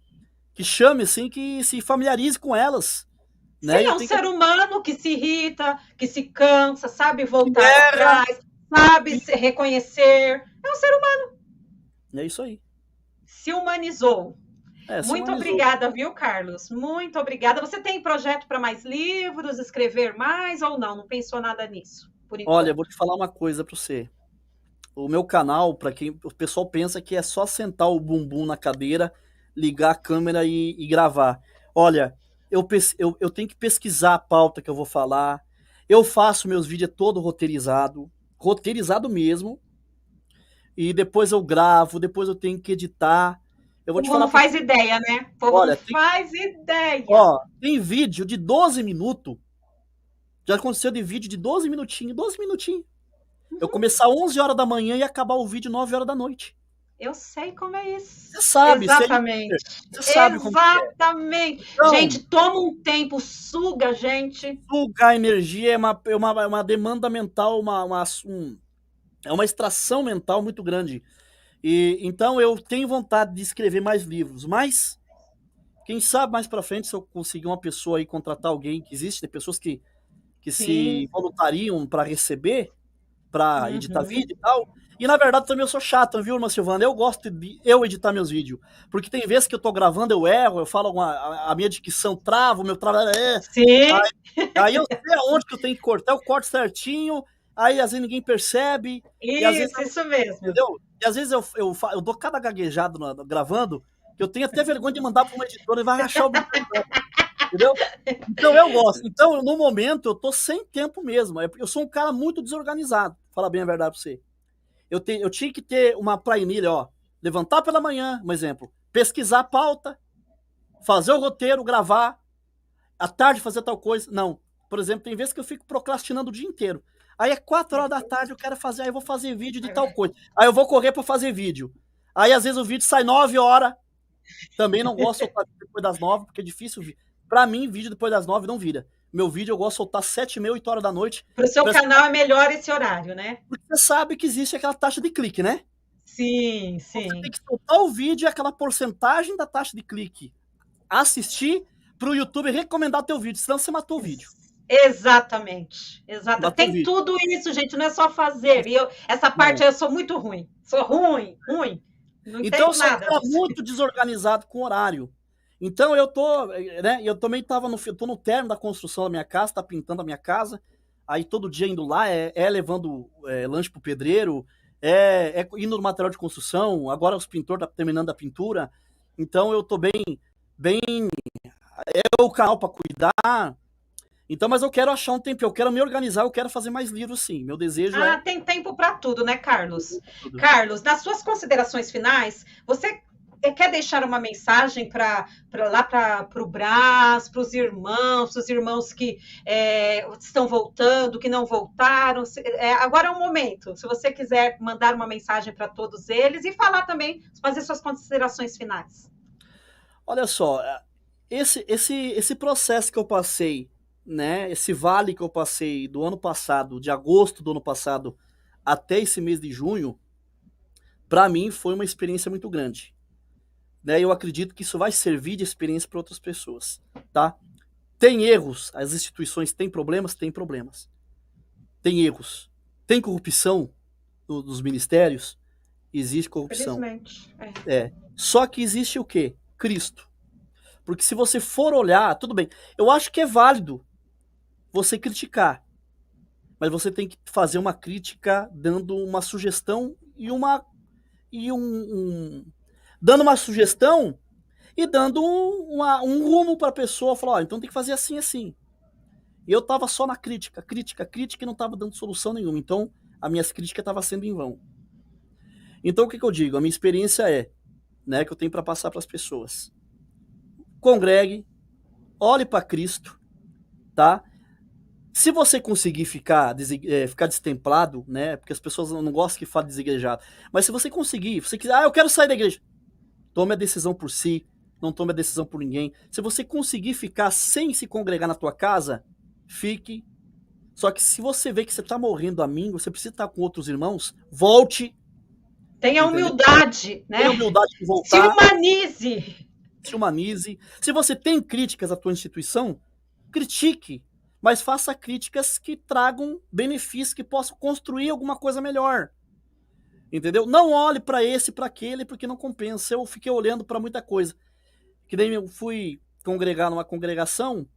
que chame assim, que se familiarize com elas, Sim, né? E é eu um tenho que ser humano que se irrita, que se cansa, sabe que voltar erra. atrás, sabe se reconhecer. É um ser humano. É isso aí. Se humanizou. Se Muito humanizou. obrigada, viu, Carlos? Muito obrigada. Você tem projeto para mais livros, escrever mais ou não? Não pensou nada nisso, por Olha, eu enquanto. vou te falar uma coisa para você. O meu canal, para quem o pessoal pensa que é só sentar o bumbum na cadeira, ligar a câmera e gravar. Olha, eu tenho que pesquisar a pauta que eu vou falar. Eu faço meus vídeos todo roteirizado, roteirizado mesmo, e depois eu gravo, depois eu tenho que editar. Eu O vou te povo falar não porque, faz ideia, né? O povo não olha, faz ideia. ó, tem vídeo de 12 minutos. Já aconteceu de vídeo de 12 minutinhos, 12 minutinhos. Eu começar 11 horas da manhã e acabar o vídeo 9 horas da noite. Eu sei como é Você isso. sabe, você é Exatamente. youtuber, você sabe como que é. Exatamente. Então, Gente, toma um tempo, suga, gente. sugar energia é uma demanda mental, é uma extração mental muito grande. E então eu tenho vontade de escrever mais livros, mas quem sabe mais para frente se eu conseguir uma pessoa aí contratar alguém, que existe, tem pessoas que se Sim. voluntariam para receber, para editar Uhum. vídeo e tal. E na verdade também eu sou chato, viu, irmã Silvana? Eu gosto de eu editar meus vídeos. Porque tem vezes que eu tô gravando, eu erro, eu falo a minha dicção trava, o meu trava Sim. aí, aí eu sei aonde que eu tenho que cortar, eu corto certinho, aí às vezes ninguém percebe, e às vezes, Isso mesmo. entendeu? E às vezes eu dou cada gaguejado gravando, que eu tenho até vergonha de mandar para uma editora e vai rachar o bico, entendeu? Então eu gosto. Então, no momento, eu tô sem tempo mesmo. Eu sou um cara muito desorganizado, falar bem a verdade pra você. Eu tinha que ter uma planilha, ó. Levantar pela manhã, um exemplo. Pesquisar a pauta, fazer o roteiro, gravar, à tarde fazer tal coisa. Não. Por exemplo, tem vezes que eu fico procrastinando o dia inteiro. Aí é 4 horas da tarde, eu quero fazer, aí eu vou fazer vídeo de tal coisa. Aí eu vou correr para fazer vídeo. Aí às vezes o vídeo sai 9 horas. Também não gosto de soltar depois das 9, porque é difícil. Para mim, vídeo depois das 9 não vira. Meu vídeo eu gosto de soltar 7h30, 8 horas da noite. Para o seu canal é melhor esse horário, né? Porque você sabe que existe aquela taxa de clique, né? Sim, Então, você tem sim. que soltar o vídeo e aquela porcentagem da taxa de clique assistir para o YouTube recomendar teu vídeo, senão você matou o vídeo. Exatamente, exato. Matou o Tem vídeo. tudo isso, gente, não é só fazer. E essa parte Não. eu sou muito ruim. Sou ruim, ruim. Não Então eu entendo sou um nada cara disso. muito desorganizado com horário. Então eu tô, né? Eu também tô no término da construção da minha casa, tá pintando a minha casa. Aí todo dia indo lá, levando lanche pro pedreiro, indo no material de construção. Agora os pintores tá terminando a pintura. Então eu tô bem, o canal para cuidar. Então, mas eu quero achar um tempo, eu quero me organizar, eu quero fazer mais livros, sim. Meu desejo Ah, é tem tempo para tudo, né, Carlos? tudo. Carlos, nas suas considerações finais, você quer deixar uma mensagem para lá para o Brás, para os irmãos que estão voltando, que não voltaram? Agora é o momento. Se você quiser mandar uma mensagem para todos eles e falar também, fazer suas considerações finais. Olha só, esse processo que eu passei, né? Esse vale que eu passei do ano passado, de agosto do ano passado até esse mês de junho, para mim foi uma experiência muito grande, né? Eu acredito que isso vai servir de experiência para outras pessoas, tá? Tem erros, as instituições têm problemas, tem problemas. Tem erros, tem corrupção dos ministérios, existe corrupção. Felizmente. Só que existe o quê? Cristo. Porque se você for olhar, tudo bem, eu acho que é válido você criticar, mas você tem que fazer uma crítica dando uma sugestão dando uma sugestão e dando um rumo para a pessoa, falar, então tem que fazer assim, assim. E eu tava só na crítica e não tava dando solução nenhuma. Então, a minha crítica estava sendo em vão. Então, o que eu digo? A minha experiência que eu tenho para passar para as pessoas. Congregue, olhe para Cristo, tá? Se você conseguir ficar destemplado, né? Porque as pessoas não gostam que fale desigrejado. Mas se você conseguir, você quiser, eu quero sair da igreja. Tome a decisão por si, não tome a decisão por ninguém. Se você conseguir ficar sem se congregar na tua casa, fique. Só que se você vê que você está morrendo a mim, você precisa estar com outros irmãos, volte. Tenha humildade, né? Tenha humildade de voltar. Se humanize. Se humanize. Se você tem críticas à tua instituição, critique. Mas faça críticas que tragam benefícios, que possam construir alguma coisa melhor. Entendeu? Não olhe para esse, para aquele, porque não compensa. Eu fiquei olhando para muita coisa. Que nem eu fui congregar numa congregação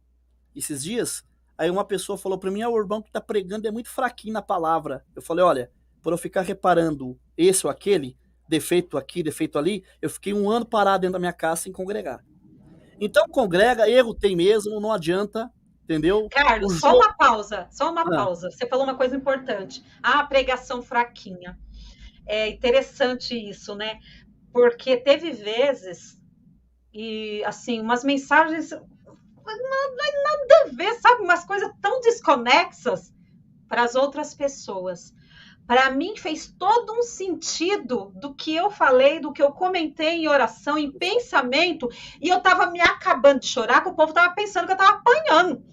esses dias, aí uma pessoa falou para mim, o Urbão que tá pregando é muito fraquinho na palavra. Eu falei, olha, por eu ficar reparando esse ou aquele, defeito aqui, defeito ali, eu fiquei 1 ano parado dentro da minha casa sem congregar. Então congrega, erro tem mesmo, não adianta, entendeu? Carlos, só uma pausa. Você falou uma coisa importante. A pregação fraquinha. É interessante isso, né? Porque teve vezes e assim, umas mensagens nada a ver, sabe? Umas coisas tão desconexas para as outras pessoas. Para mim fez todo um sentido do que eu falei, do que eu comentei em oração, em pensamento, e eu estava me acabando de chorar, que o povo estava pensando que eu estava apanhando.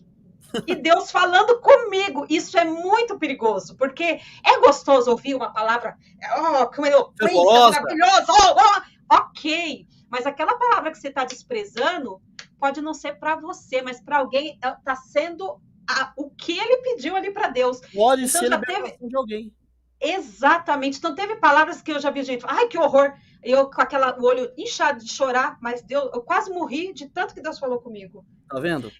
E Deus falando comigo. Isso é muito perigoso, porque é gostoso ouvir uma palavra, que uma eloquência maravilhosa, ok, mas aquela palavra que você está desprezando pode não ser para você, mas para alguém está sendo o que ele pediu ali para Deus. Pode então, ser já teve de alguém. Exatamente. Então teve palavras que eu já vi gente, ai que horror, eu com o olho inchado de chorar, mas Deus, eu quase morri de tanto que Deus falou comigo. Tá vendo?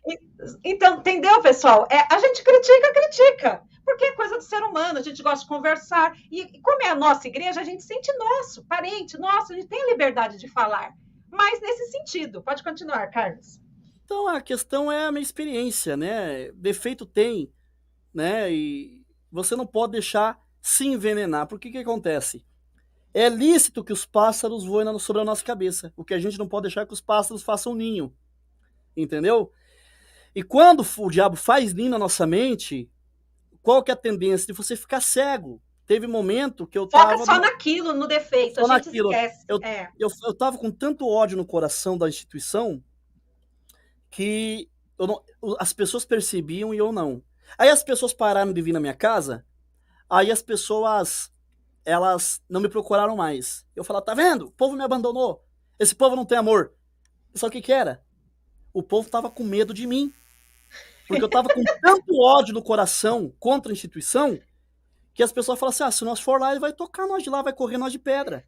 Então, entendeu, pessoal? A gente critica, porque é coisa do ser humano, a gente gosta de conversar, e como é a nossa igreja, a gente sente nosso, parente, nosso, a gente tem a liberdade de falar, mas nesse sentido. Pode continuar, Carlos. Então, a questão é a minha experiência, né? Defeito tem, né? E você não pode deixar se envenenar, porque o que acontece? É lícito que os pássaros voem sobre a nossa cabeça, o que a gente não pode deixar é que os pássaros façam ninho. Entendeu? E quando o diabo faz ninho na nossa mente, qual que é a tendência de você ficar cego? Teve momento que eu tava... Foca só naquilo, no defeito, a gente esquece. Eu tava com tanto ódio no coração da instituição que as pessoas percebiam e eu não. Aí as pessoas pararam de vir na minha casa, aí as pessoas, elas não me procuraram mais. Eu falava, tá vendo? O povo me abandonou. Esse povo não tem amor. Só que era? O povo tava com medo de mim. Porque eu tava com tanto ódio no coração contra a instituição que as pessoas falam assim, se nós for lá, ele vai tocar nós de lá, vai correr nós de pedra.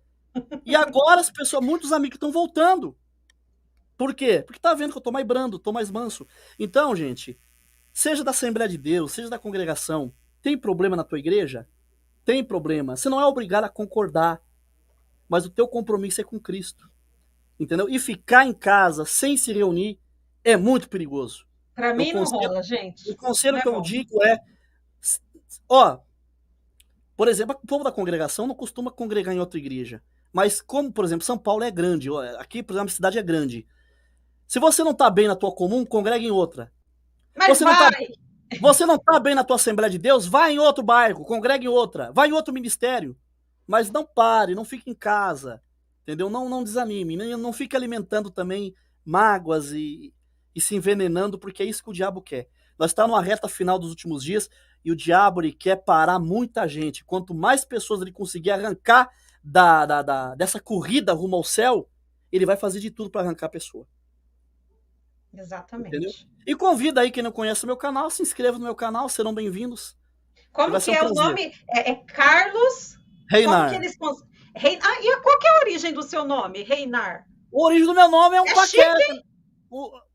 E agora as pessoas, muitos amigos estão voltando. Por quê? Porque tá vendo que eu tô mais brando, tô mais manso. Então, gente, seja da Assembleia de Deus, seja da congregação, tem problema na tua igreja? Tem problema. Você não é obrigado a concordar, mas o teu compromisso é com Cristo. Entendeu? E ficar em casa sem se reunir é muito perigoso. Para mim não rola, gente. O conselho que eu digo é, por exemplo, o povo da congregação não costuma congregar em outra igreja. Mas como, por exemplo, São Paulo é grande, aqui, por exemplo, a cidade é grande. Se você não tá bem na tua comum, congrega em outra. Mas você não tá bem na tua Assembleia de Deus, vai em outro bairro, congrega em outra, vai em outro ministério. Mas não pare, não fique em casa, entendeu? Não desanime, não fique alimentando também mágoas e se envenenando, porque é isso que o diabo quer. Nós estamos numa reta final dos últimos dias e o diabo ele quer parar muita gente. Quanto mais pessoas ele conseguir arrancar dessa corrida rumo ao céu, ele vai fazer de tudo para arrancar a pessoa. Exatamente. Entendeu? E convida aí quem não conhece o meu canal, se inscreva no meu canal, serão bem-vindos. Como que é o nome? É Carlos... Reinar. E qual que é a origem do seu nome, Reinar? A origem do meu nome é um paquera. Chique.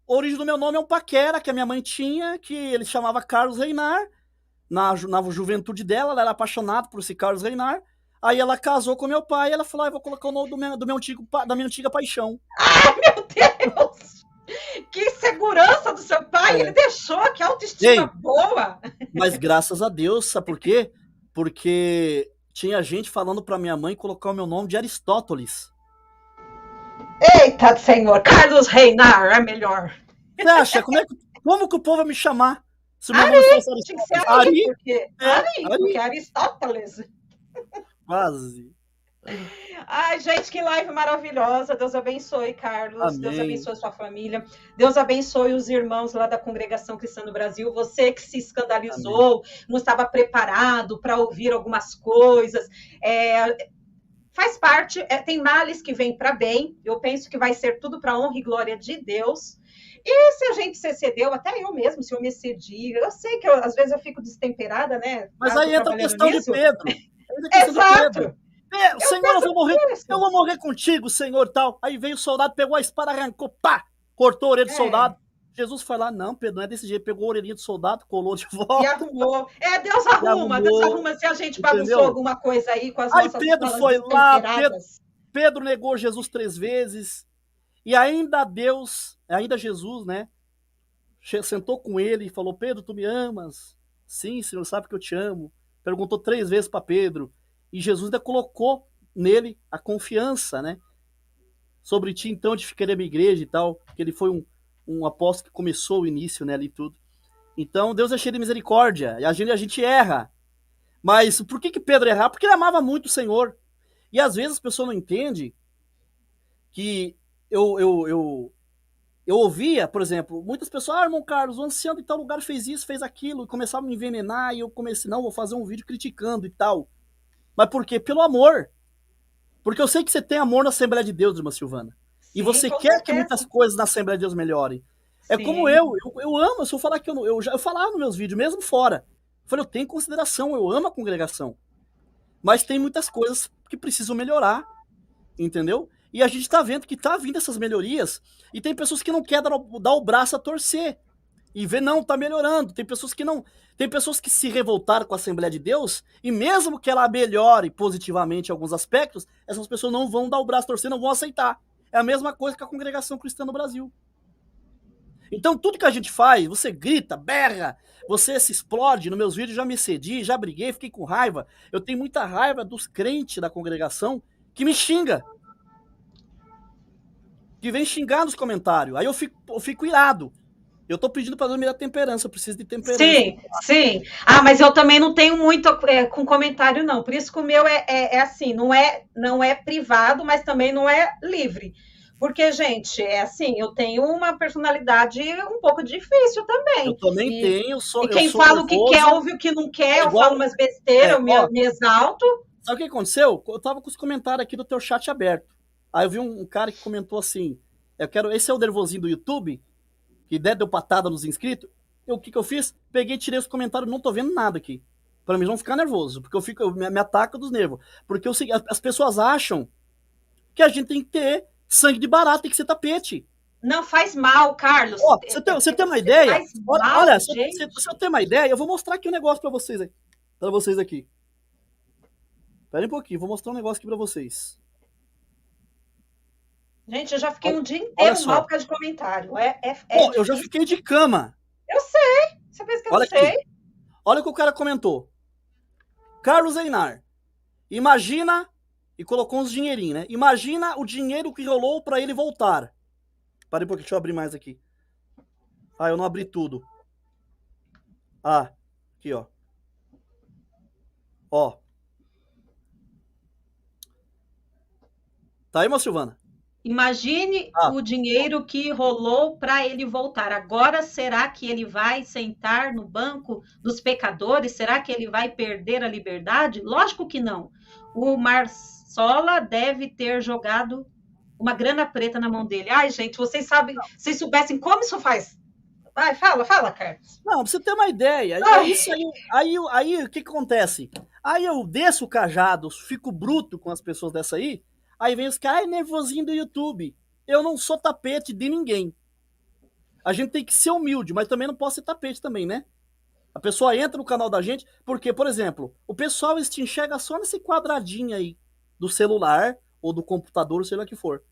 A origem do meu nome é um paquera que a minha mãe tinha, que ele chamava Carlos Reinar. Na juventude dela, ela era apaixonada por esse Carlos Reinar. Aí ela casou com meu pai e ela falou: vou colocar o nome da minha antiga paixão. Ai, meu Deus! Que segurança do seu pai! Ele deixou, que autoestima boa! Mas graças a Deus, sabe por quê? Porque tinha gente falando pra minha mãe colocar o meu nome de Aristóteles. Eita, senhor! Carlos Reinar é melhor. Você acha? Como que o povo vai me chamar? Se o meu nome fosse Aristóteles. Ari, porque Aristóteles. Quase. Ai, gente, que live maravilhosa. Deus abençoe, Carlos. Amém. Deus abençoe sua família. Deus abençoe os irmãos lá da Congregação Cristã do Brasil. Você que se escandalizou, amém, não estava preparado para ouvir algumas coisas. Faz parte, tem males que vêm para bem. Eu penso que vai ser tudo para honra e glória de Deus. E se a gente se excedeu, até eu mesmo, se eu me excedi, eu sei que às vezes eu fico destemperada, né? Mas aí entra a questão nisso. de Pedro. Exato. Senhor, eu vou morrer contigo, Senhor, tal. Aí veio o soldado, pegou a espada, arrancou, pá, cortou a orelha do soldado. Jesus foi lá, não, Pedro, não é desse jeito. Pegou a orelhinha do soldado, colou de volta. E arrumou. Deus arruma. Se a gente bagunçou alguma coisa aí com as nossas palavras. Aí Pedro foi lá, Pedro negou Jesus 3 vezes. E ainda Jesus, né, sentou com ele e falou: Pedro, tu me amas? Sim, Senhor, sabe que eu te amo. Perguntou 3 vezes para Pedro. E Jesus ainda colocou nele a confiança, né? Sobre ti, então, edificarei a minha igreja e tal. Porque ele foi um apóstolo que começou o início, né, ali tudo. Então, Deus é cheio de misericórdia. E a gente erra. Mas por que Pedro errava? Porque ele amava muito o Senhor. E às vezes as pessoas não entendem que eu ouvia, por exemplo, muitas pessoas: irmão Carlos, o ancião de tal lugar fez isso, fez aquilo, e começava a me envenenar, e eu comecei: não, vou fazer um vídeo criticando e tal. Mas por quê? Pelo amor. Porque eu sei que você tem amor na Assembleia de Deus, irmã Silvana. Sim, e você quer que muitas coisas na Assembleia de Deus melhorem. Sim. É como eu amo, se eu falar que eu falava nos meus vídeos, mesmo fora. Eu falei, eu tenho consideração, eu amo a congregação. Mas tem muitas coisas que precisam melhorar, entendeu? E a gente tá vendo que tá vindo essas melhorias, e tem pessoas que não querem dar o braço a torcer. E ver, não, tá melhorando. Tem pessoas que não. Tem pessoas que se revoltaram com a Assembleia de Deus, e mesmo que ela melhore positivamente em alguns aspectos, essas pessoas não vão dar o braço a torcer, não vão aceitar. É a mesma coisa que a Congregação Cristã no Brasil. Então, tudo que a gente faz, você grita, berra, você se explode. Nos meus vídeos já me excedi, já briguei, fiquei com raiva. Eu tenho muita raiva dos crentes da congregação que me xinga. Que vem xingar nos comentários. Aí eu fico irado. Eu tô pedindo para Deus me dar temperança, eu preciso de temperança. Sim. Mas eu também não tenho muito com comentário, não. Por isso que o meu é assim, não é privado, mas também não é livre. Porque, gente, eu tenho uma personalidade um pouco difícil também. Eu também tenho. E quem fala o que quer, ouve o que não quer, eu falo umas besteiras, eu me exalto. Sabe o que aconteceu? Eu tava com os comentários aqui do teu chat aberto. Aí eu vi um cara que comentou assim: esse é o nervosinho do YouTube, que deu patada nos inscritos. O que eu fiz? Peguei, tirei os comentários, não tô vendo nada aqui. Pra mim não ficar nervoso, porque eu me ataca dos nervos. Porque as pessoas acham que a gente tem que ter sangue de barata, tem que ser tapete. Não faz mal, Carlos. Você tem uma ideia? Olha, se eu tenho uma ideia, eu vou mostrar aqui um negócio pra vocês aqui. Espera um pouquinho, vou mostrar um negócio aqui pra vocês. Gente, eu já fiquei um dia inteiro mal por causa de comentário. Eu já fiquei de cama. Eu sei. Você pensa que eu sei? Aqui. Olha o que o cara comentou. Carlos Reinar, imagina, e colocou uns dinheirinhos, né? Imagina o dinheiro que rolou para ele voltar. Para um pouquinho, deixa eu abrir mais aqui. Eu não abri tudo. Aqui, ó. Ó. Tá aí, moça Silvana? Imagine o dinheiro que rolou para ele voltar. Agora, será que ele vai sentar no banco dos pecadores? Será que ele vai perder a liberdade? Lógico que não. O Marsola deve ter jogado uma grana preta na mão dele. Ai, gente, vocês soubessem como isso faz. Vai, fala, Carlos. Não, pra você ter uma ideia. Isso aí, o que acontece? Aí eu desço o cajado, fico bruto com as pessoas dessa aí vem os caras, nervosinho do YouTube. Eu não sou tapete de ninguém. A gente tem que ser humilde, mas também não posso ser tapete também, né? A pessoa entra no canal da gente, porque, por exemplo, o pessoal te enxerga só nesse quadradinho aí do celular ou do computador, seja lá que for.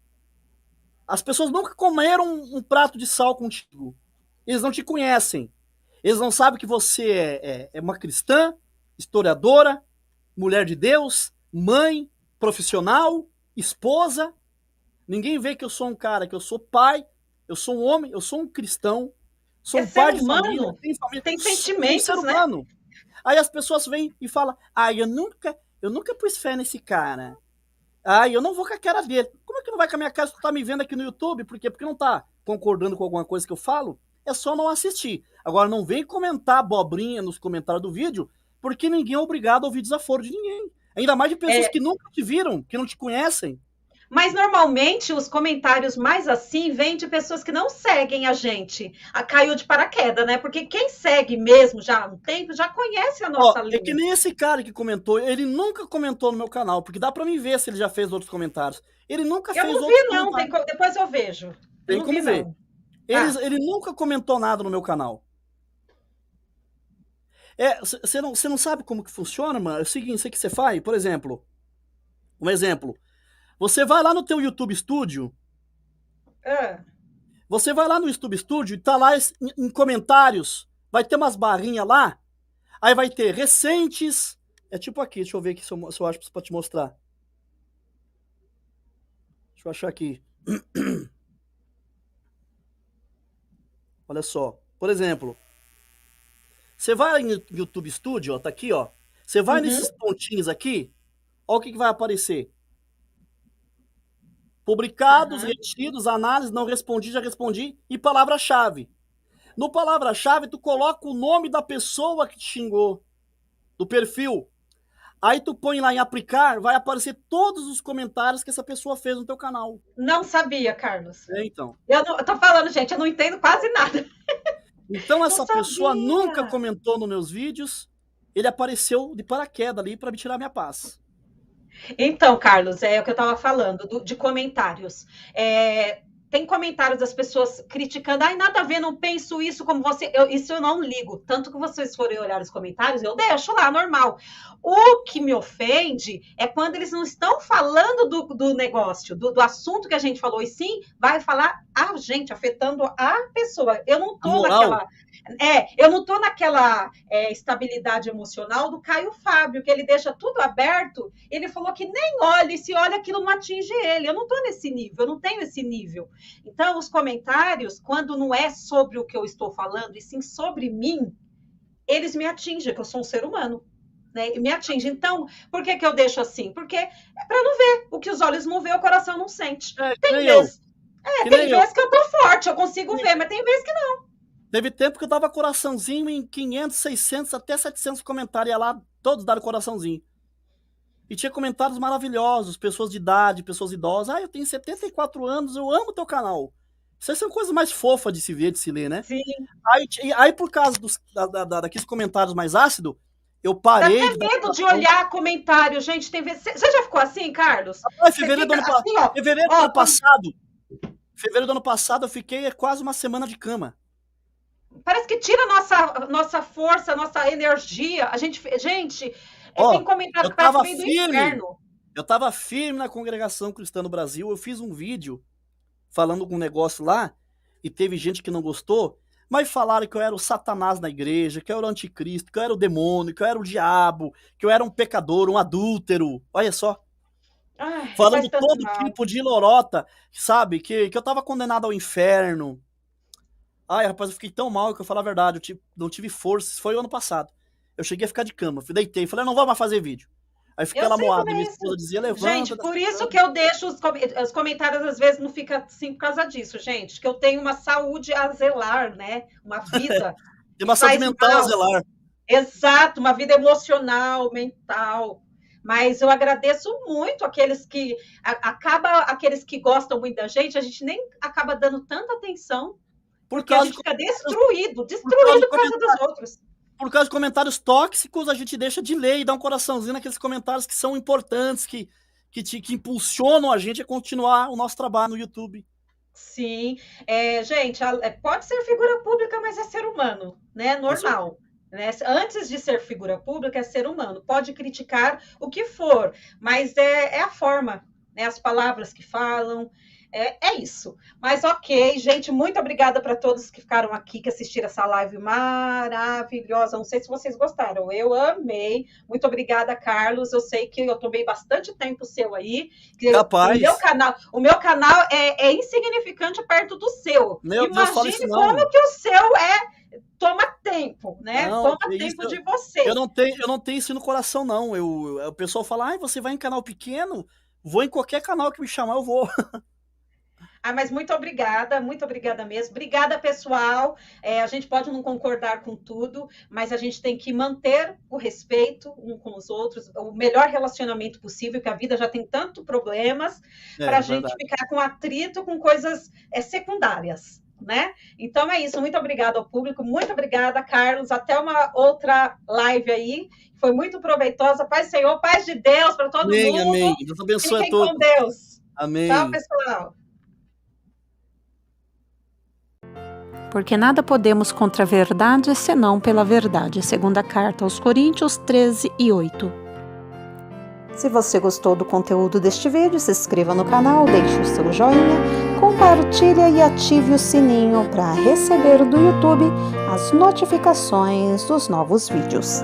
As pessoas nunca comeram um prato de sal contigo. Eles não te conhecem. Eles não sabem que você é uma cristã, historiadora, mulher de Deus, mãe, profissional, esposa. Ninguém vê que eu sou um cara, que eu sou pai, eu sou um homem, eu sou um cristão, sou É um ser pai de família, humano, tenho família, tem sou um ser sentimentos, né? humano. Aí as pessoas vêm e falam, eu nunca pus fé nesse cara. Eu não vou com a cara dele. Como é que não vai com a minha cara se tu tá me vendo aqui no YouTube? Por quê? Porque não tá concordando com alguma coisa que eu falo? É só não assistir. Agora, não vem comentar abobrinha nos comentários do vídeo, porque ninguém é obrigado a ouvir desaforo de ninguém. Ainda mais de pessoas É, que nunca te viram, que não te conhecem. mas normalmente os comentários mais assim vêm de pessoas que não seguem a gente. Caiu de paraquedas, né? Porque quem segue mesmo já há um tempo já conhece a Ó, nossa é que linha. nem esse cara que comentou, ele nunca comentou no meu canal, porque dá pra mim ver se ele já fez outros comentários. Ele nunca Eu fez não outros vi, não. comentários. Depois eu vejo. Eu Tem não vi, como ver. não. Ele, Ah, ele nunca comentou nada no meu canal. Você não sabe como que funciona, mano? É o seguinte, o que você faz, por exemplo, um exemplo. Você vai lá no teu YouTube Studio, ah. você vai lá no YouTube Studio e tá lá em comentários, vai ter umas barrinhas lá, aí vai ter recentes, é tipo aqui, deixa eu ver aqui se eu acho pra te mostrar. Deixa eu achar aqui. Olha só. Por exemplo, você vai no YouTube Studio, ó, tá aqui, ó. Você vai Uhum, nesses pontinhos aqui, ó o que vai aparecer. Publicados, uhum. retidos, análise, não respondi, já respondi, e palavra-chave. No palavra-chave, tu coloca o nome da pessoa que te xingou, do perfil. Aí tu põe lá em aplicar, vai aparecer todos os comentários que essa pessoa fez no teu canal. Não sabia, Carlos. Então. Eu tô falando, gente, eu não entendo quase nada. Então Não essa pessoa nunca sabia. comentou nos meus vídeos, ele apareceu de paraquedas ali para me tirar minha paz. Então, Carlos, é o que eu estava falando, de comentários. Tem comentários das pessoas criticando, ai, nada a ver, não penso isso como você. Isso eu não ligo. Tanto que vocês forem olhar os comentários, eu deixo lá, normal. O que me ofende é quando eles não estão falando do negócio, do assunto que a gente falou, e sim vai falar a gente, afetando a pessoa. Eu não A tô moral, naquela. Eu não tô naquela estabilidade emocional do Caio Fábio, que ele deixa tudo aberto. Ele falou que nem olha, e se olha, aquilo não atinge ele. Eu não tô nesse nível, eu não tenho esse nível. Então, os comentários, quando não é sobre o que eu estou falando, e sim sobre mim, eles me atingem, que eu sou um ser humano. Né, e me atinge. Então, por que eu deixo assim? Porque é para não ver. O que os olhos não vê, o coração não sente. que Tem nem eu, vezes, que tem nem eu. vezes que eu tô forte, eu consigo ver, mas tem vezes que não. Teve tempo que eu dava coraçãozinho em 500, 600, até 700 comentários, ia lá, todos daram coraçãozinho. E tinha comentários maravilhosos, pessoas de idade, pessoas idosas. Eu tenho 74 anos, eu amo teu canal. Isso aí são coisas mais fofas de se ver, de se ler, né? Sim. Aí por causa daqueles comentários mais ácidos, eu Dá parei até de dar medo de coração. olhar comentário, gente. Tem vezes. Você já ficou assim, Carlos? Ah, Você fica assim, ó. fevereiro do Ó, ano passado, fevereiro do ano passado, eu fiquei quase uma semana de cama. parece que tira nossa força, nossa energia. Gente, tem Ó, comentário eu que parece que tava vem do firme, inferno. eu tava firme na congregação cristã no Brasil. Eu fiz um vídeo falando com um negócio lá e teve gente que não gostou, mas falaram que eu era o Satanás na igreja, que eu era o anticristo, que eu era o demônio, que eu era o diabo, que eu era um pecador, um adúltero. Olha só, Ai, faz falando tanto todo mal. tipo de lorota, sabe? Que eu tava condenado ao inferno. Ai, rapaz, eu fiquei tão mal que eu falo a verdade, não tive força. Isso foi o ano passado. Eu cheguei a ficar de cama, deitei, falei, não vou mais fazer vídeo. Aí fiquei Eu lá sei como moado, é minha isso. esposa dizia, Gente, levanta por dessa isso cama. que eu deixo os comentários, às vezes, não fica assim por causa disso, gente. Que eu tenho uma saúde a zelar, né? Uma vida Tem que uma saúde faz mental a mal. zelar. Exato, uma vida emocional, mental. Mas eu agradeço muito aqueles que aqueles que gostam muito da gente, a gente nem acaba dando tanta atenção, Por porque a causa de gente fica por causa de destruído por causa dos comentário. outros. por causa de comentários tóxicos, a gente deixa de ler e dá um coraçãozinho naqueles comentários que são importantes, que impulsionam a gente a continuar o nosso trabalho no YouTube. Sim, gente, pode ser figura pública, mas é ser humano, né? Normal. Né? Antes de ser figura pública, é ser humano. Pode criticar o que for, mas é a forma, né? As palavras que falam. É isso. Mas ok, gente, muito obrigada para todos que ficaram aqui, que assistiram essa live maravilhosa. Não sei se vocês gostaram, eu amei. Muito obrigada, Carlos. Eu sei que eu tomei bastante tempo seu aí. Capaz. O meu canal é insignificante perto do seu. Imagine como que o seu toma tempo, né? Não, toma tempo de você. Eu não tenho isso no coração, não. O pessoal fala, você vai em canal pequeno? Vou em qualquer canal que me chamar, eu vou. Mas muito obrigada mesmo. Obrigada, pessoal. A gente pode não concordar com tudo, mas a gente tem que manter o respeito um com os outros, o melhor relacionamento possível, que a vida já tem tantos problemas, para a gente ficar com atrito com coisas secundárias. Né? Então é isso, muito obrigada ao público, muito obrigada, Carlos, até uma outra live aí, foi muito proveitosa, paz do Senhor, paz de Deus para todo mundo. Amém, Deus abençoe a todos. Fiquem com Deus. Amém. Tchau, pessoal. Porque nada podemos contra a verdade, senão pela verdade. Segunda carta aos Coríntios 13:8. Se você gostou do conteúdo deste vídeo, se inscreva no canal, deixe o seu joinha, compartilhe e ative o sininho para receber do YouTube as notificações dos novos vídeos.